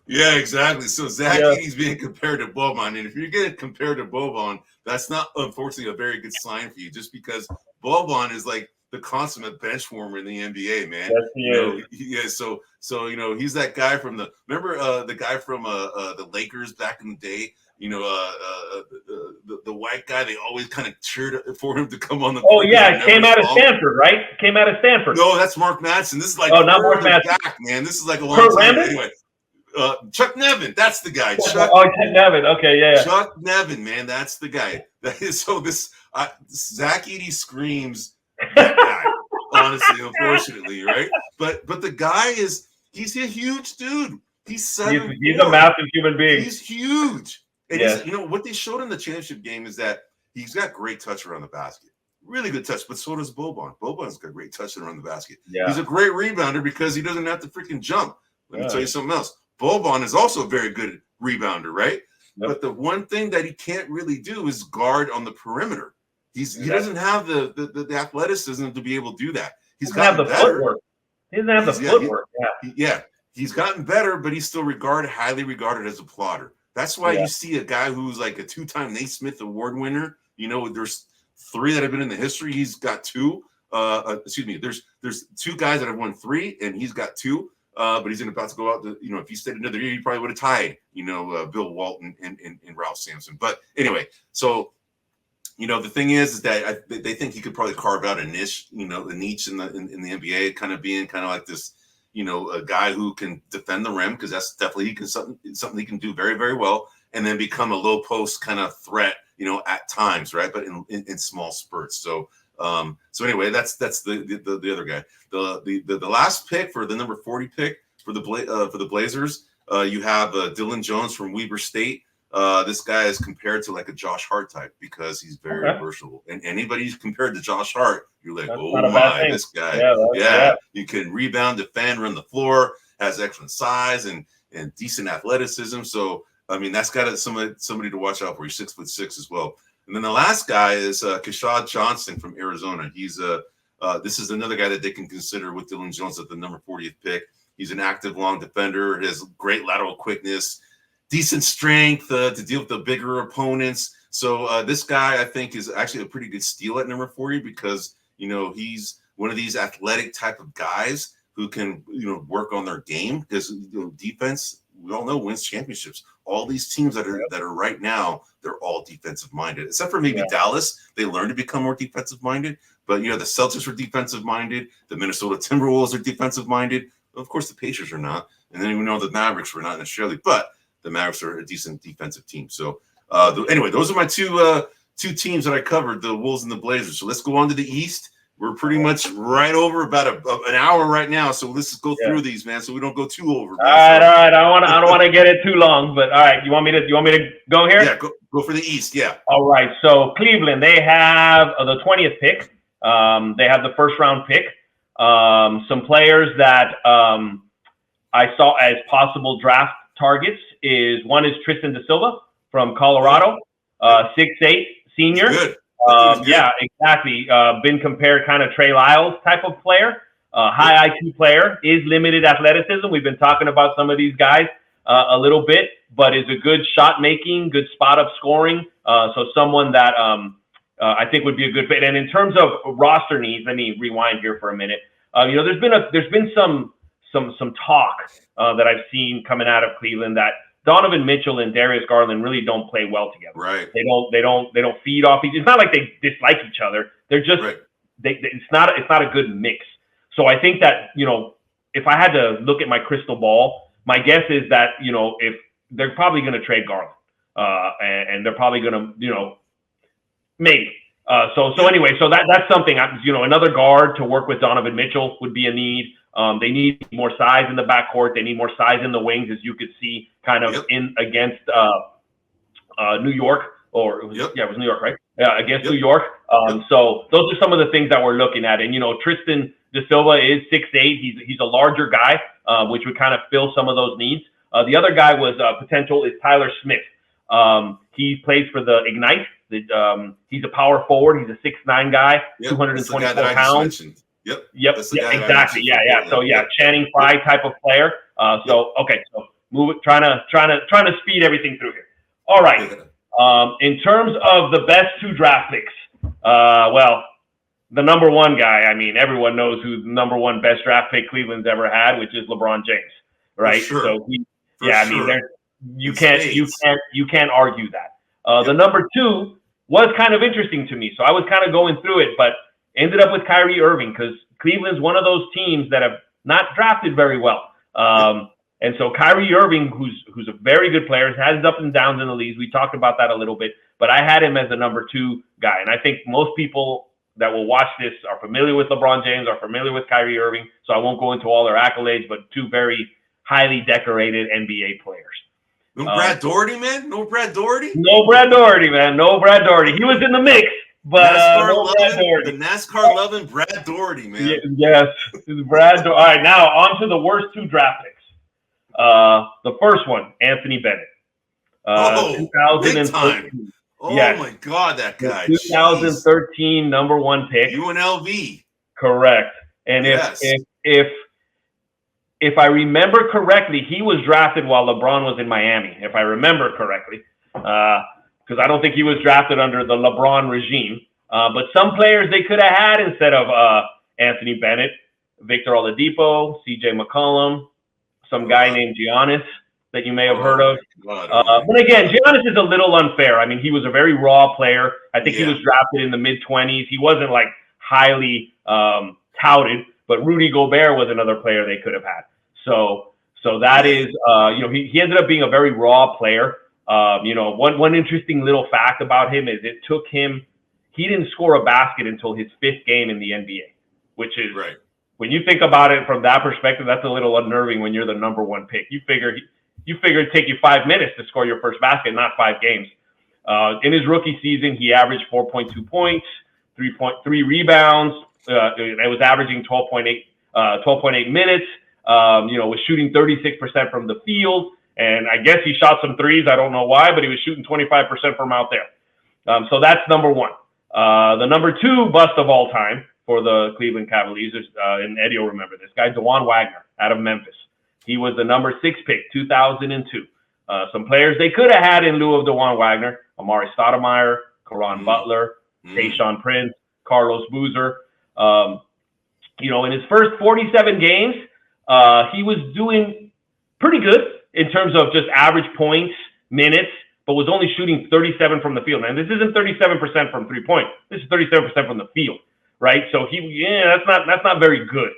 Yeah, exactly. So Zach Edey's being compared to Boban, and if you're getting compared to Boban, that's not, unfortunately, a very good sign for you, just because Boban is like the consummate bench warmer in the NBA, man. Yes, he is. Yeah. So he's that guy from the guy from the Lakers back in the day. The white guy. They always kind of cheered for him to come on the. Oh yeah, came out of Stanford, right? Came out of Stanford. No, that's Mark Madsen. This is like not Mark Madsen, man. This is like a long time anyway. Chuck Nevin, that's the guy. Chuck Nevin, okay, yeah. Chuck Nevin, man, that's the guy. That is so. Zach Edey screams that guy. Honestly, unfortunately, right? But the guy he's a huge dude. He's 7'4". He's a massive human being. He's huge. And what they showed in the championship game is that he's got great touch around the basket. Really good touch, but so does Boban. Boban's got great touch around the basket. Yeah. He's a great rebounder because he doesn't have to freaking jump. Let me tell you something else. Boban is also a very good rebounder, right? Yep. But the one thing that he can't really do is guard on the perimeter. He doesn't have the athleticism to be able to do that. He's gotten better. Footwork. He doesn't have the footwork. He's gotten better, but he's still highly regarded as a plotter. That's why you see a guy who's like a 2-time Naismith Award winner. There's 3 that have been in the history. He's got 2. There's 2 guys that have won 3, and he's got 2. But he's about to go out. If he stayed another year, he probably would have tied. Bill Walton and Ralph Sampson. But anyway, so the thing is that they think he could probably carve out a niche. A niche in the NBA, kind of being kind of like this. A guy who can defend the rim, because that's definitely something he can do very, very well, and then become a low post kind of threat. At times, right? But in small spurts. So anyway, that's the other guy. The last pick for the number 40 pick for the Blazers, you have Dylan Jones from Weber State. This guy is compared to like a Josh Hart type because he's very versatile. And anybody who's compared to Josh Hart, you're like, that's oh my, this guy. Yeah. You can rebound, defend, run the floor, has excellent size and decent athleticism. So I mean, that's got somebody to watch out for. He's 6'6" as well. And then the last guy is Keshad Johnson from Arizona. He's this is another guy that they can consider with Dylan Jones at the number 40th pick. He's an active long defender. He has great lateral quickness, decent strength to deal with the bigger opponents. So this guy, I think, is actually a pretty good steal at number 40 because, he's one of these athletic type of guys who can, work on their game because defense, we all know, wins championships. All these teams that are right now, they're all defensive minded, except for maybe Dallas. They learned to become more defensive minded. But, the Celtics are defensive minded. The Minnesota Timberwolves are defensive minded. Of course, the Pacers are not. And then we know the Mavericks were not necessarily, but the Mavericks are a decent defensive team. So anyway, those are my two teams that I covered, the Wolves and the Blazers. So let's go on to the East. We're pretty much right over about an hour right now. So let's just go through these, man, so we don't go too over. Man. All right. I don't want to get it too long, but all right. You want me to go here? Yeah, go for the East. Yeah. All right. So Cleveland, they have the 20th pick. They have the first round pick. Some players that I saw as possible draft targets one is Tristan da Silva from Colorado, 6'8" senior. Good. Yeah, exactly. Been compared kind of Trey Lyles type of player, high IQ player, is limited athleticism. We've been talking about some of these guys a little bit, but is a good shot making, good spot up scoring. So someone that I think would be a good fit. And in terms of roster needs, let me rewind here for a minute. There's been some talk that I've seen coming out of Cleveland that Donovan Mitchell and Darius Garland really don't play well together. Right. They don't feed off each. It's not like they dislike each other. They're just it's not a good mix. So I think that if I had to look at my crystal ball, my guess is that if they're probably going to trade Garland, and they're probably going to maybe. So anyway, so that's something. Another guard to work with Donovan Mitchell would be a need. They need more size in the backcourt. They need more size in the wings, as you could see kind of in against New York, or it was New York, right? Yeah, against New York. So those are some of the things that we're looking at. And, Tristan De Silva is 6'8". He's a larger guy, which would kind of fill some of those needs. The other guy was potential is Tyler Smith. He plays for the Ignite. He's a power forward. He's a 6'9" guy, 224 pounds. Yep. Exactly. Yeah. So Channing Frye type of player. So trying to speed everything through here. All right. In terms of the best 2 draft picks, the number one guy. I mean, everyone knows who the number one best draft pick Cleveland's ever had, which is LeBron James, right? Sure. So I mean, you can't argue that. The number 2 was kind of interesting to me, so I was kind of going through it, but ended up with Kyrie Irving because Cleveland's one of those teams that have not drafted very well. And so Kyrie Irving, who's a very good player, has his ups and downs in the leagues. We talked about that a little bit, but I had him as the number 2 guy, and I think most people that will watch this are familiar with LeBron James, are familiar with Kyrie Irving, so I won't go into all their accolades, but 2 very highly decorated NBA players. No Brad Daugherty, man? No Brad Daugherty? No Brad Daugherty, man. No Brad Daugherty. He was in the mix, but the NASCAR loving Brad Daugherty, man. Yes, Brad. All right, now on to the worst 2 draft picks. The first one, Anthony Bennett. 2013. Big time. Oh my God, that guy. 2013 Jeez. Number 1 pick. UNLV. Correct. And if I remember correctly, he was drafted while LeBron was in Miami. If I remember correctly, because I don't think he was drafted under the LeBron regime. But some players they could have had instead of Anthony Bennett, Victor Oladipo, C.J. McCollum, some guy named Giannis that you may have heard of. But again, Giannis is a little unfair. I mean, he was a very raw player. I think he was drafted in the mid-20s. He wasn't like highly touted, but Rudy Gobert was another player they could have had. So that is, he ended up being a very raw player. One interesting little fact about him is it took him, he didn't score a basket until his 5th game in the NBA, which is, right. When you think about it from that perspective, that's a little unnerving when you're the number 1 pick. You figure it'd take you 5 minutes to score your first basket, not 5 games. In his rookie season, he averaged 4.2 points, 3.3 rebounds. It was averaging 12.8 minutes. Was shooting 36% from the field. And I guess he shot some threes. I don't know why, but he was shooting 25% from out there. So that's number 1. The number 2 bust of all time for the Cleveland Cavaliers, and Eddie will remember this guy, DeJuan Wagner out of Memphis. He was the number 6 pick, 2002. Some players they could have had in lieu of DeJuan Wagner: Amari Stoudemire, Caron Butler, Tayshaun Prince, Carlos Boozer. In his first 47 games, he was doing pretty good in terms of just average points, minutes, but was only shooting 37 from the field. And this isn't 37% from 3-point. This is 37% from the field, right? So that's not very good.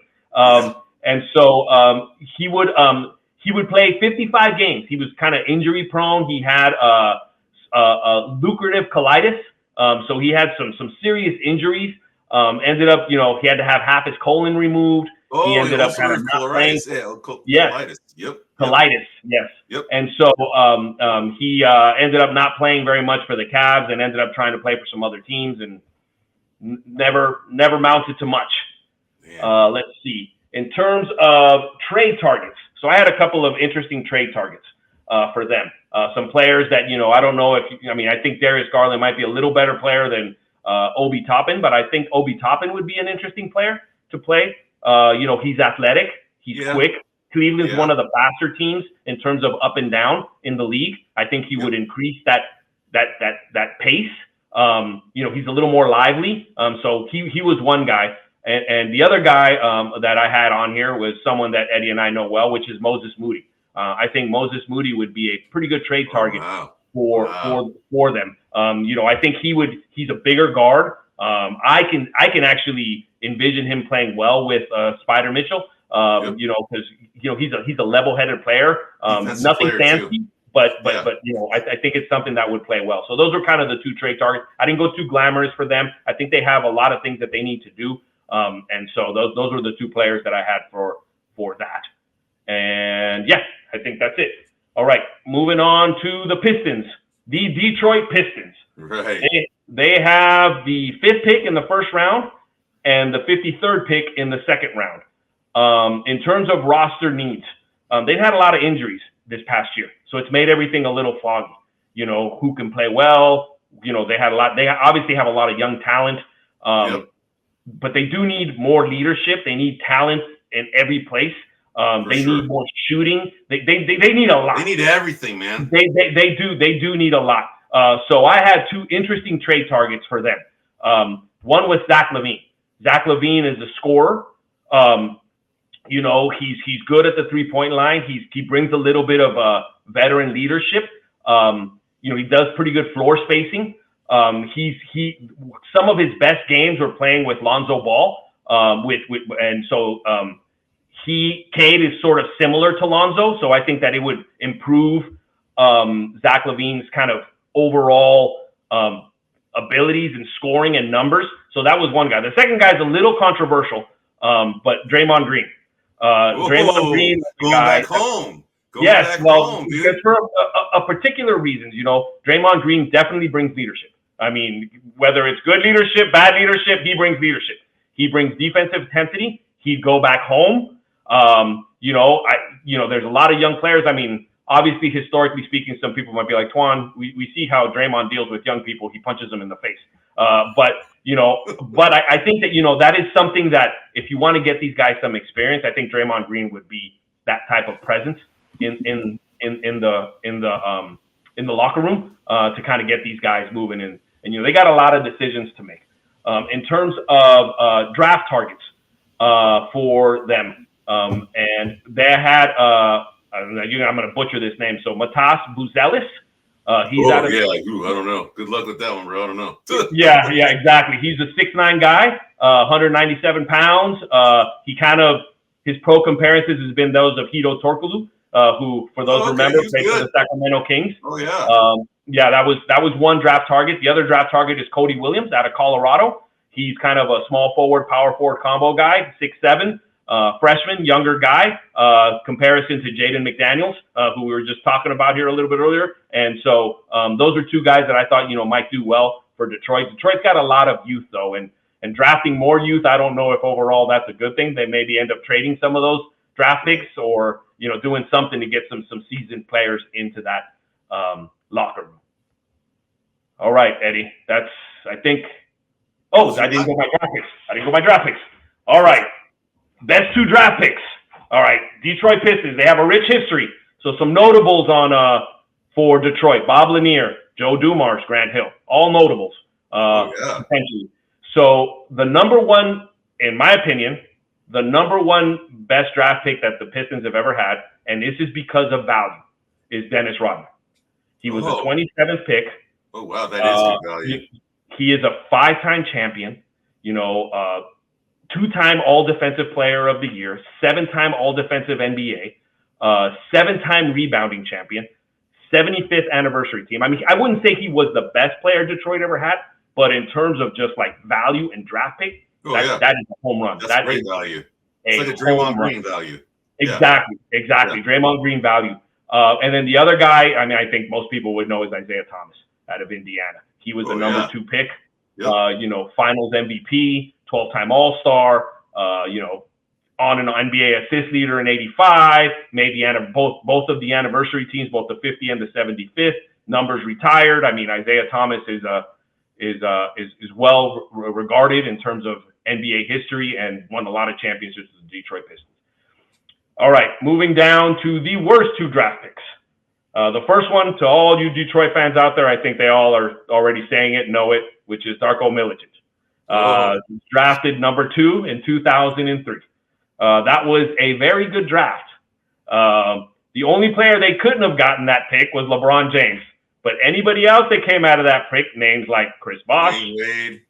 And so he would play 55 games. He was kind of injury prone. He had a lucrative colitis, so he had some serious injuries. Ended up, he had to have half his colon removed. He ended up kind of not playing. Colitis. Yep. Colitis. Yes. Yep. And so he ended up not playing very much for the Cavs and ended up trying to play for some other teams and never mounted to much. Let's see. In terms of trade targets, so I had a couple of interesting trade targets for them. Some players that, I don't know I think Darius Garland might be a little better player than Obi Toppin, but I think Obi Toppin would be an interesting player to play. He's athletic, he's quick. Cleveland's one of the faster teams in terms of up and down in the league. I think he would increase that pace. He's a little more lively. So he was one guy. And the other guy that I had on here was someone that Eddie and I know well, which is Moses Moody. I think Moses Moody would be a pretty good trade target for them. I think he's a bigger guard. I can actually envision him playing well with Spider Mitchell. Because he's a level-headed player. Nothing fancy, but I think it's something that would play well. So those are kind of the 2 trade targets. I didn't go too glamorous for them. I think they have a lot of things that they need to do. And so those are the 2 players that I had for that. And I think that's it. All right, moving on to the Pistons, the Detroit Pistons. Right. They have the 5th pick in the first round. and the 53rd pick in the second round. In terms of roster needs, they've had a lot of injuries this past year, so it's made everything a little foggy. Who can play well? They had a lot. They obviously have a lot of young talent, but they do need more leadership. They need talent in every place. They need more shooting. They need a lot. They need everything, man. They do need a lot. So I had two interesting trade targets for them. One was Zach LaVine. Zach LaVine is a scorer. He's good at the 3-point line. He brings a little bit of veteran leadership. He does pretty good floor spacing. Some of his best games were playing with Lonzo Ball. Cade is sort of similar to Lonzo, so I think that it would improve Zach LaVine's kind of overall abilities and scoring and numbers. So that was one guy. The second guy is a little controversial, but Draymond Green. Draymond Green is the guy. Back home. Because for a particular reasons, Draymond Green definitely brings leadership. I mean, whether it's good leadership, bad leadership, he brings leadership. He brings defensive intensity. He'd go back home. There's a lot of young players. I mean, obviously, historically speaking, some people might be like, Twan, we see how Draymond deals with young people. He punches them in the face. But I think that, that is something that if you want to get these guys some experience, I think Draymond Green would be that type of presence in the locker room to kind of get these guys moving. And they got a lot of decisions to make. In terms of draft targets for them, and they had I'm going to butcher this name. So Matas Buzelis. I don't know. Good luck with that one, bro. I don't know. yeah, exactly. He's a 6'9" guy, 197 pounds. His pro comparisons has been those of Hito Turkoglu, who, for those who remember, played for the Sacramento Kings. Oh yeah. That was one draft target. The other draft target is Cody Williams out of Colorado. He's kind of a small forward, power forward combo guy, 6'7". Freshman, younger guy, comparison to Jaden McDaniels, who we were just talking about here a little bit earlier. And so those are two guys that I thought, might do well for Detroit. Detroit's got a lot of youth, though, and drafting more youth, I don't know if overall that's a good thing. They maybe end up trading some of those draft picks or, doing something to get some seasoned players into that locker room. All right, Eddie, I didn't go by draft picks. All right. Best two draft picks. All right, Detroit Pistons. They have a rich history. So some notables for Detroit: Bob Lanier, Joe Dumars, Grant Hill. All notables. Potentially. So the number one, in my opinion, the number one best draft pick that the Pistons have ever had, and this is because of value, is Dennis Rodman. He was the 27th pick. Oh wow, that is good value. He is a 5-time champion. 2-time All-Defensive Player of the Year, 7-time All-Defensive NBA, 7-time rebounding champion, 75th anniversary team. I mean, I wouldn't say he was the best player Detroit ever had, but in terms of just like value and draft pick, that is a home run. That's great value. It's like a Draymond Green value. Exactly. Yeah. Draymond Green value. And then the other guy, I mean, I think most people would know is Isaiah Thomas out of Indiana. He was the number 2 pick, finals MVP, 12-time All-Star, on an NBA assist leader in '85, made both of the anniversary teams, both the 50 and the 75th. Numbers retired. I mean, Isaiah Thomas is well regarded in terms of NBA history and won a lot of championships with the Detroit Pistons. All right, moving down to the worst 2 draft picks. The first one, to all you Detroit fans out there, I think they all are already saying it, know it, which is Darko Milicic. Drafted number 2 in 2003. That was a very good draft. The only player they couldn't have gotten that pick was LeBron James. But anybody else that came out of that pick, names like Chris Bosh,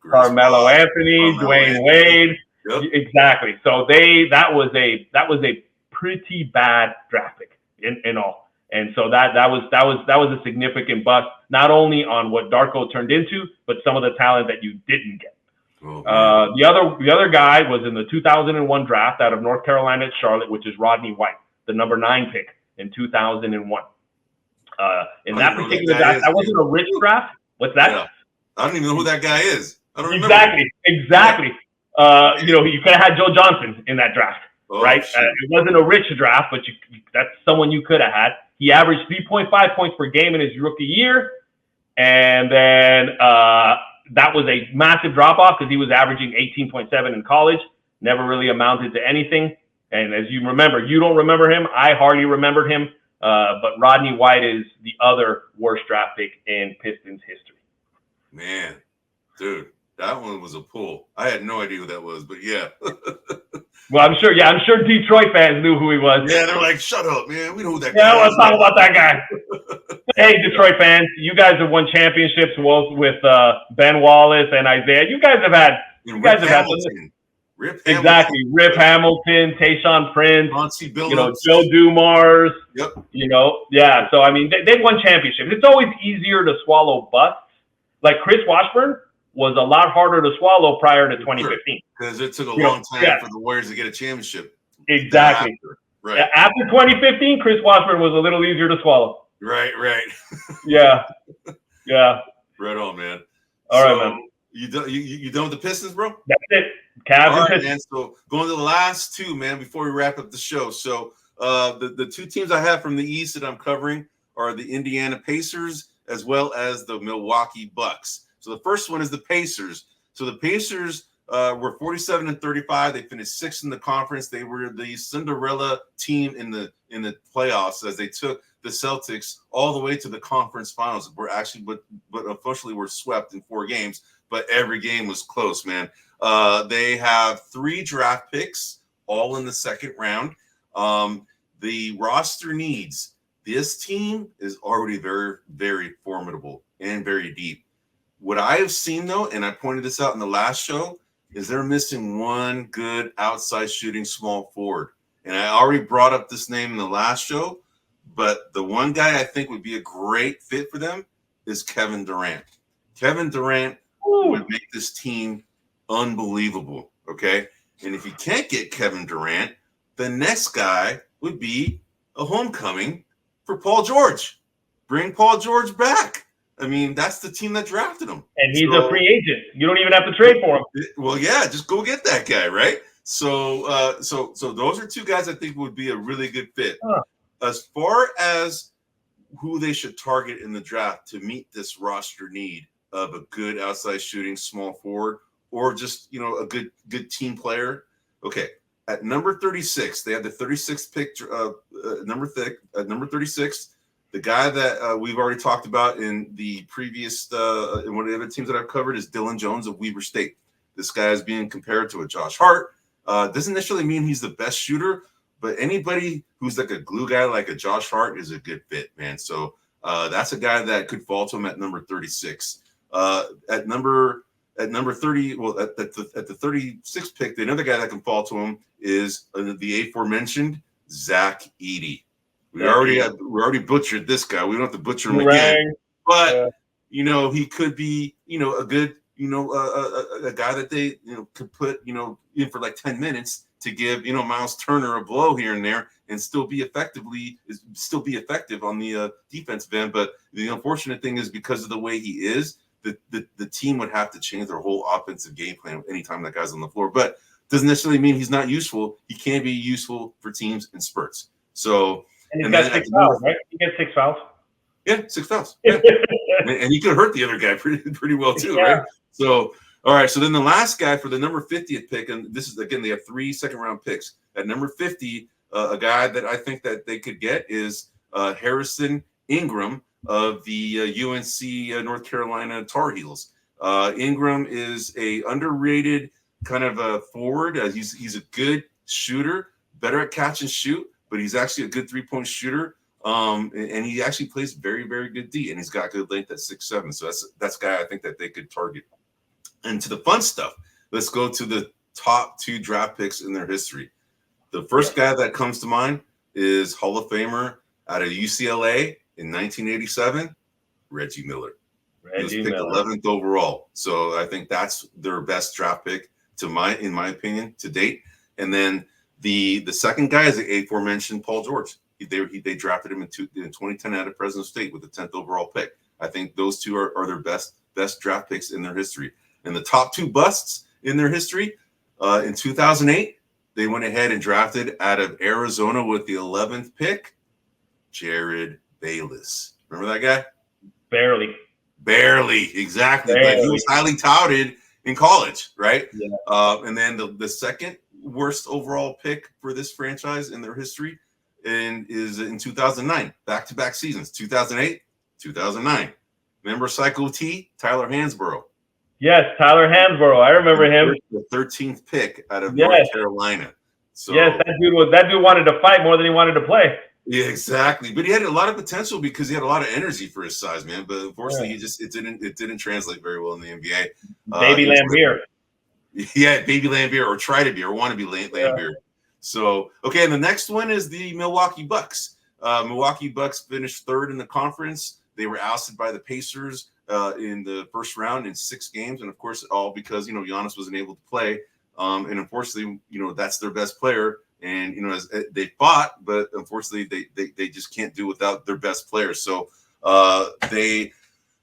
Carmelo Anthony, Dwayne Wade. Yep. Exactly. So that was a pretty bad draft pick in all. And so that was a significant bust, not only on what Darko turned into, but some of the talent that you didn't get. The other guy was in the 2001 draft out of North Carolina at Charlotte, which is Rodney White, the number 9 pick in 2001. In that particular draft, that wasn't a rich draft. What's that? Yeah. I don't even know who that guy is. I don't remember. Exactly. You could have had Joe Johnson in that draft, right? It wasn't a rich draft, but that's someone you could have had. He averaged 3.5 points per game in his rookie year, and then that was a massive drop-off because he was averaging 18.7 in college, never really amounted to anything. And as you remember, you don't remember him. I hardly remembered him. But Rodney White is the other worst draft pick in Pistons history. Man, dude, that one was a pull. I had no idea who that was, but yeah. Well, I'm sure Detroit fans knew who he was. Yeah, they're like, shut up, man. We know who that guy is. Yeah, let's talk about that guy. Hey, Detroit fans, you guys have won championships with Ben Wallace and Isaiah. You guys have had Rip Hamilton, Tayshaun Prince, Joe Dumars. Yep. Yeah. So I mean, they've won championships. It's always easier to swallow busts. Like Chris Washburn was a lot harder to swallow prior to 2015 because it took a long time for the Warriors to get a championship. Exactly. Right. After 2015, Chris Washburn was a little easier to swallow. Right. Yeah. Right on, man. All right, man. You done with the Pistons, bro? That's it. Cavs and Pistons. Man. So going to the last two, man, before we wrap up the show. So the two teams I have from the East that I'm covering are the Indiana Pacers as well as the Milwaukee Bucks. So the first one is the Pacers. So the Pacers were 47-35. They finished sixth in the conference. They were the Cinderella team in the playoffs as they took the Celtics all the way to the conference finals. But unfortunately were swept in 4 games. But every game was close, man. They have 3 draft picks, all in the second round. The roster needs. This team is already very, very formidable and very deep. What I have seen, though, and I pointed this out in the last show, is they're missing one good outside shooting small forward. And I already brought up this name in the last show, but the one guy I think would be a great fit for them is Kevin Durant. Kevin Durant would make this team unbelievable, okay? And if you can't get Kevin Durant, the next guy would be a homecoming for Paul George. Bring Paul George back. I mean, that's the team that drafted him. And he's a free agent. You don't even have to trade for him. Well, yeah, just go get that guy, right? So those are 2 guys I think would be a really good fit. As far as who they should target in the draft to meet this roster need of a good outside shooting small forward or just, a good team player. Okay, at number 36, they had the 36th pick, number 36. The guy that we've already talked about in the previous in one of the other teams that I've covered is Dylan Jones of Weber State. This guy is being compared to a Josh Hart. Doesn't necessarily mean he's the best shooter, but anybody who's like a glue guy like a Josh Hart is a good fit, man. So that's a guy that could fall to him at number 36. At number 30, well, at the 36th pick, the another guy that can fall to him is the aforementioned Zach Edey. We already butchered this guy. We don't have to butcher him again. But he could be a good a guy that they could put in for like 10 minutes to give Miles Turner a blow here and there and still be effective on the defensive end. But the unfortunate thing is because of the way he is, the team would have to change their whole offensive game plan anytime that guy's on the floor. But doesn't necessarily mean he's not useful. He can be useful for teams in spurts. So. And he's got 6 fouls, right? He gets 6 fouls. Yeah, 6 fouls. Yeah. and he could hurt the other guy pretty well too, right? So, all right. So then the last guy for the number 50th pick, and this is again, they have 3 second-round picks. At number 50, a guy that I think that they could get is Harrison Ingram of the UNC North Carolina Tar Heels. Ingram is a underrated kind of a forward. He's a good shooter, better at catch and shoot. But he's actually a good 3-point shooter, and he actually plays very, very good D, and he's got good length at 6'7". So that's a guy I think that they could target. And to the fun stuff, let's go to the top 2 draft picks in their history. The first guy that comes to mind is Hall of Famer out of UCLA in 1987, Reggie Miller. He was picked 11th overall. So I think that's their best draft pick in my opinion, to date. And then the second guy is the aforementioned Paul George. They drafted him in 2010 out of Fresno State with the 10th overall pick. I think those 2 are their best draft picks in their history. And the top 2 busts in their history, In 2008, they went ahead and drafted out of Arizona with the 11th pick, Jared Bayless. Remember that guy? Barely, exactly. barely. But he was highly touted in college, right? Yeah. And then the second worst overall pick for this franchise in their history is in 2009, back-to-back seasons, 2008, 2009. Remember Psycho T, Tyler Hansborough? Yes, Tyler Hansborough. I remember him. The 13th pick out of North Carolina. So, yes, that dude wanted to fight more than he wanted to play. Yeah, exactly. But he had a lot of potential because he had a lot of energy for his size, man. But unfortunately, it didn't translate very well in the NBA. Baby Lambeer. Yeah, baby Lambeer, or try to be, or want to be Lambeer. Yeah. So, okay, and the next one is the Milwaukee Bucks. Milwaukee Bucks finished third in the conference. They were ousted by the Pacers in the first round in 6 games, and of course, all because Giannis wasn't able to play. And unfortunately, that's their best player. And as they fought, but unfortunately, they just can't do without their best players. So they,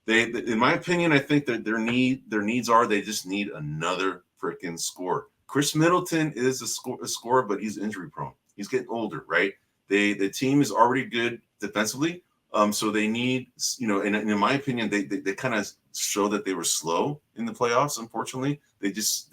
in my opinion, I think that their needs are they just need another freaking scorer. Chris Middleton is a scorer, but he's injury prone. He's getting older, right? The team is already good defensively, so they need and in my opinion, they kind of show that they were slow in the playoffs. Unfortunately, they just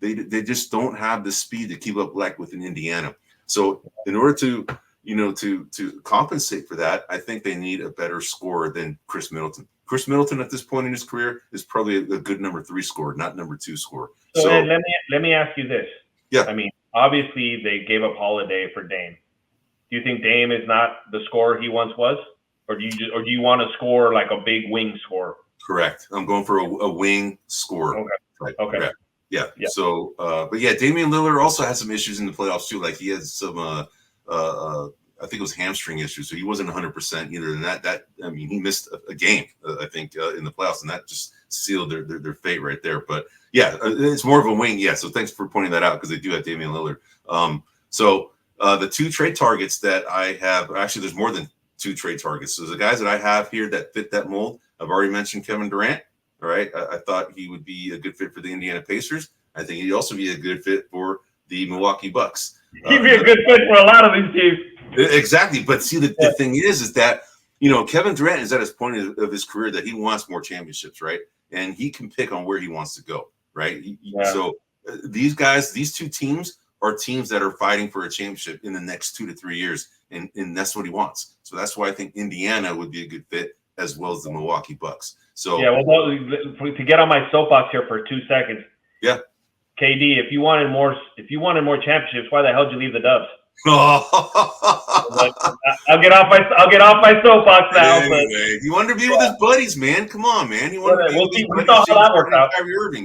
they just don't have the speed to keep up like with Indiana. So in order to to compensate for that, I think they need a better scorer than Chris Middleton. Chris Middleton at this point in his career is probably a good number 3 scorer, not number 2 scorer. So let me ask you this. Yeah. I mean, obviously they gave up Holiday for Dame. Do you think Dame is not the scorer he once was, or do you want to score like a big wing scorer? Correct. I'm going for a wing scorer. Okay. Okay. Yeah. So, but yeah, Damian Lillard also had some issues in the playoffs too. Like he had some, I think it was hamstring issues, so he wasn't 100% either. And that I mean, he missed a game, I think, in the playoffs, and that just sealed their fate right there. But yeah, it's more of a wing. Yeah. So thanks for pointing that out because they do have Damian Lillard. So the 2 trade targets that I have, actually, there's more than 2 trade targets. So the guys that I have here that fit that mold, I've already mentioned Kevin Durant. All right. I thought he would be a good fit for the Indiana Pacers. I think he'd also be a good fit for the Milwaukee Bucks. He'd be a good fit for a lot of these teams. Exactly. But see, the thing is that, Kevin Durant is at his point of his career that he wants more championships, right? And he can pick on where he wants to go, right? So these 2 teams are teams that are fighting for a championship in the next 2 to 3 years. And that's what he wants. So that's why I think Indiana would be a good fit as well as the Milwaukee Bucks. So to get on my soapbox here for 2 seconds. Yeah. KD, if you wanted more championships, why the hell did you leave the Dubs? I'll get off my soapbox now. Anyway, he wanted to be with his buddies, man. Come on, man. He wanted to be with his buddies. We saw how that worked out.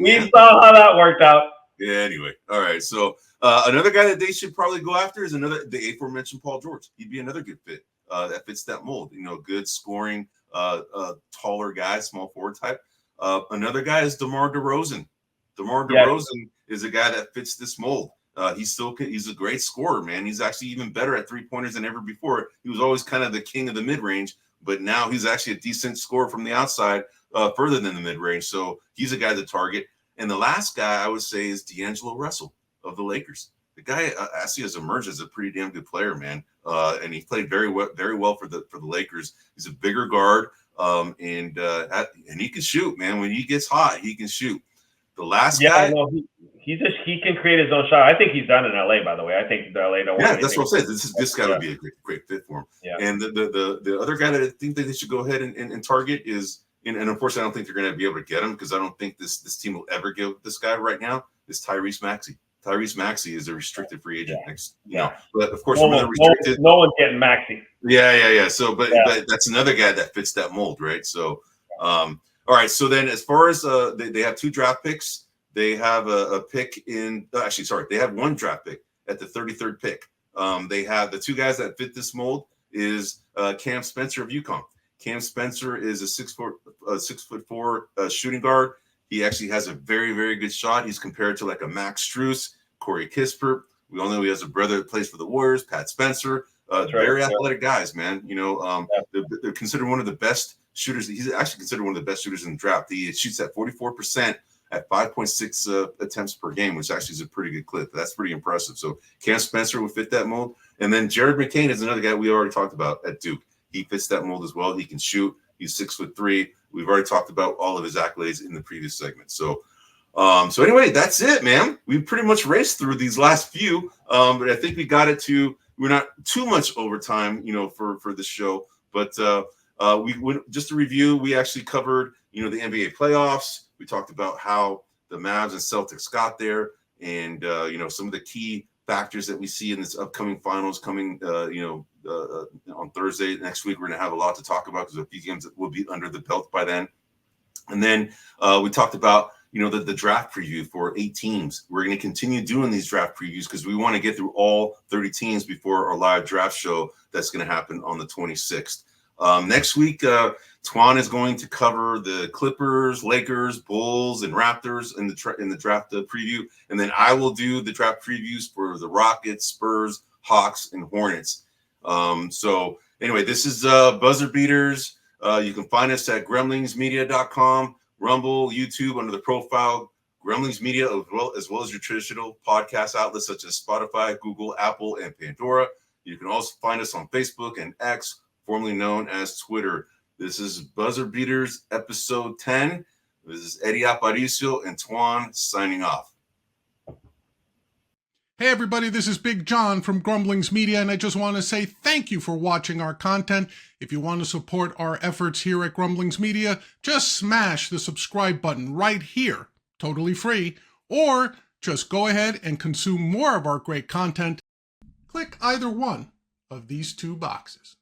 We saw how that worked out. Yeah. Anyway, all right. So another guy that they should probably go after is the aforementioned Paul George. He'd be another good fit that fits that mold. Good scoring, taller guy, small forward type. Another guy is DeMar DeRozan. DeMar DeRozan is a guy that fits this mold. He's a great scorer, man. He's actually even better at 3-pointers than ever before. He was always kind of the king of the mid-range, but now he's actually a decent scorer from the outside, further than the mid-range. So he's a guy to target. And the last guy I would say is D'Angelo Russell of the Lakers. The guy actually has emerged as a pretty damn good player, man. And he played very well for the Lakers. He's a bigger guard, and he can shoot, man. When he gets hot, he can shoot. The last guy, he can create his own shot. I think he's done in LA, by the way. I think the LA don't. Yeah, that's what I'm saying. This guy would be a great fit for him. Yeah. And the other guy that I think that they should go ahead and target is, and unfortunately, I don't think they're going to be able to get him because I don't think this team will ever give this guy right now. Is Tyrese Maxey. Tyrese Maxey is a restricted free agent next, But of course, restricted. No one's getting Maxey. Yeah. So, but that's another guy that fits that mold, right? So, all right. So then, as far as they have 2 draft picks. They have a pick they have 1 draft pick at the 33rd pick. They have the 2 guys that fit this mold is Cam Spencer of UConn. Cam Spencer is a 6'4" shooting guard. He actually has a very, very good shot. He's compared to like a Max Strus, Corey Kispert. We all know he has a brother that plays for the Warriors, Pat Spencer. Very athletic guys, man. They're considered one of the best shooters. He's actually considered one of the best shooters in the draft. He shoots at 44% at 5.6 attempts per game, which actually is a pretty good clip. That's pretty impressive. So Cam Spencer would fit that mold. And then Jared McCain is another guy we already talked about at Duke. He fits that mold as well. He can shoot. He's 6'3". We've already talked about all of his accolades in the previous segment. So anyway, that's it, man. We pretty much raced through these last few, but I think we got it to. We're not too much overtime, for this show. But we went, just to review, we actually covered, the NBA playoffs. We talked about how the Mavs and Celtics got there, and some of the key factors that we see in this upcoming finals coming, on Thursday next week. We're going to have a lot to talk about because a few games will be under the belt by then. And then we talked about, the draft preview for 8 teams. We're going to continue doing these draft previews because we want to get through all 30 teams before our live draft show that's going to happen on the 26th. Next week, Twan is going to cover the Clippers, Lakers, Bulls, and Raptors in the draft preview. And then I will do the draft previews for the Rockets, Spurs, Hawks, and Hornets. So anyway, this is Buzzer Beaters. You can find us at grumblingsmedia.com, Rumble, YouTube under the profile Grumblings Media, as well as your traditional podcast outlets such as Spotify, Google, Apple, and Pandora. You can also find us on Facebook and X, formerly known as Twitter. This is Buzzer Beaters episode 10. This is Eddie Aparicio and Twan signing off. Hey everybody, this is Big John from Grumblings Media, and I just want to say thank you for watching our content. If you want to support our efforts here at Grumblings Media, just smash the subscribe button right here, totally free, or just go ahead and consume more of our great content. Click either one of these 2 boxes.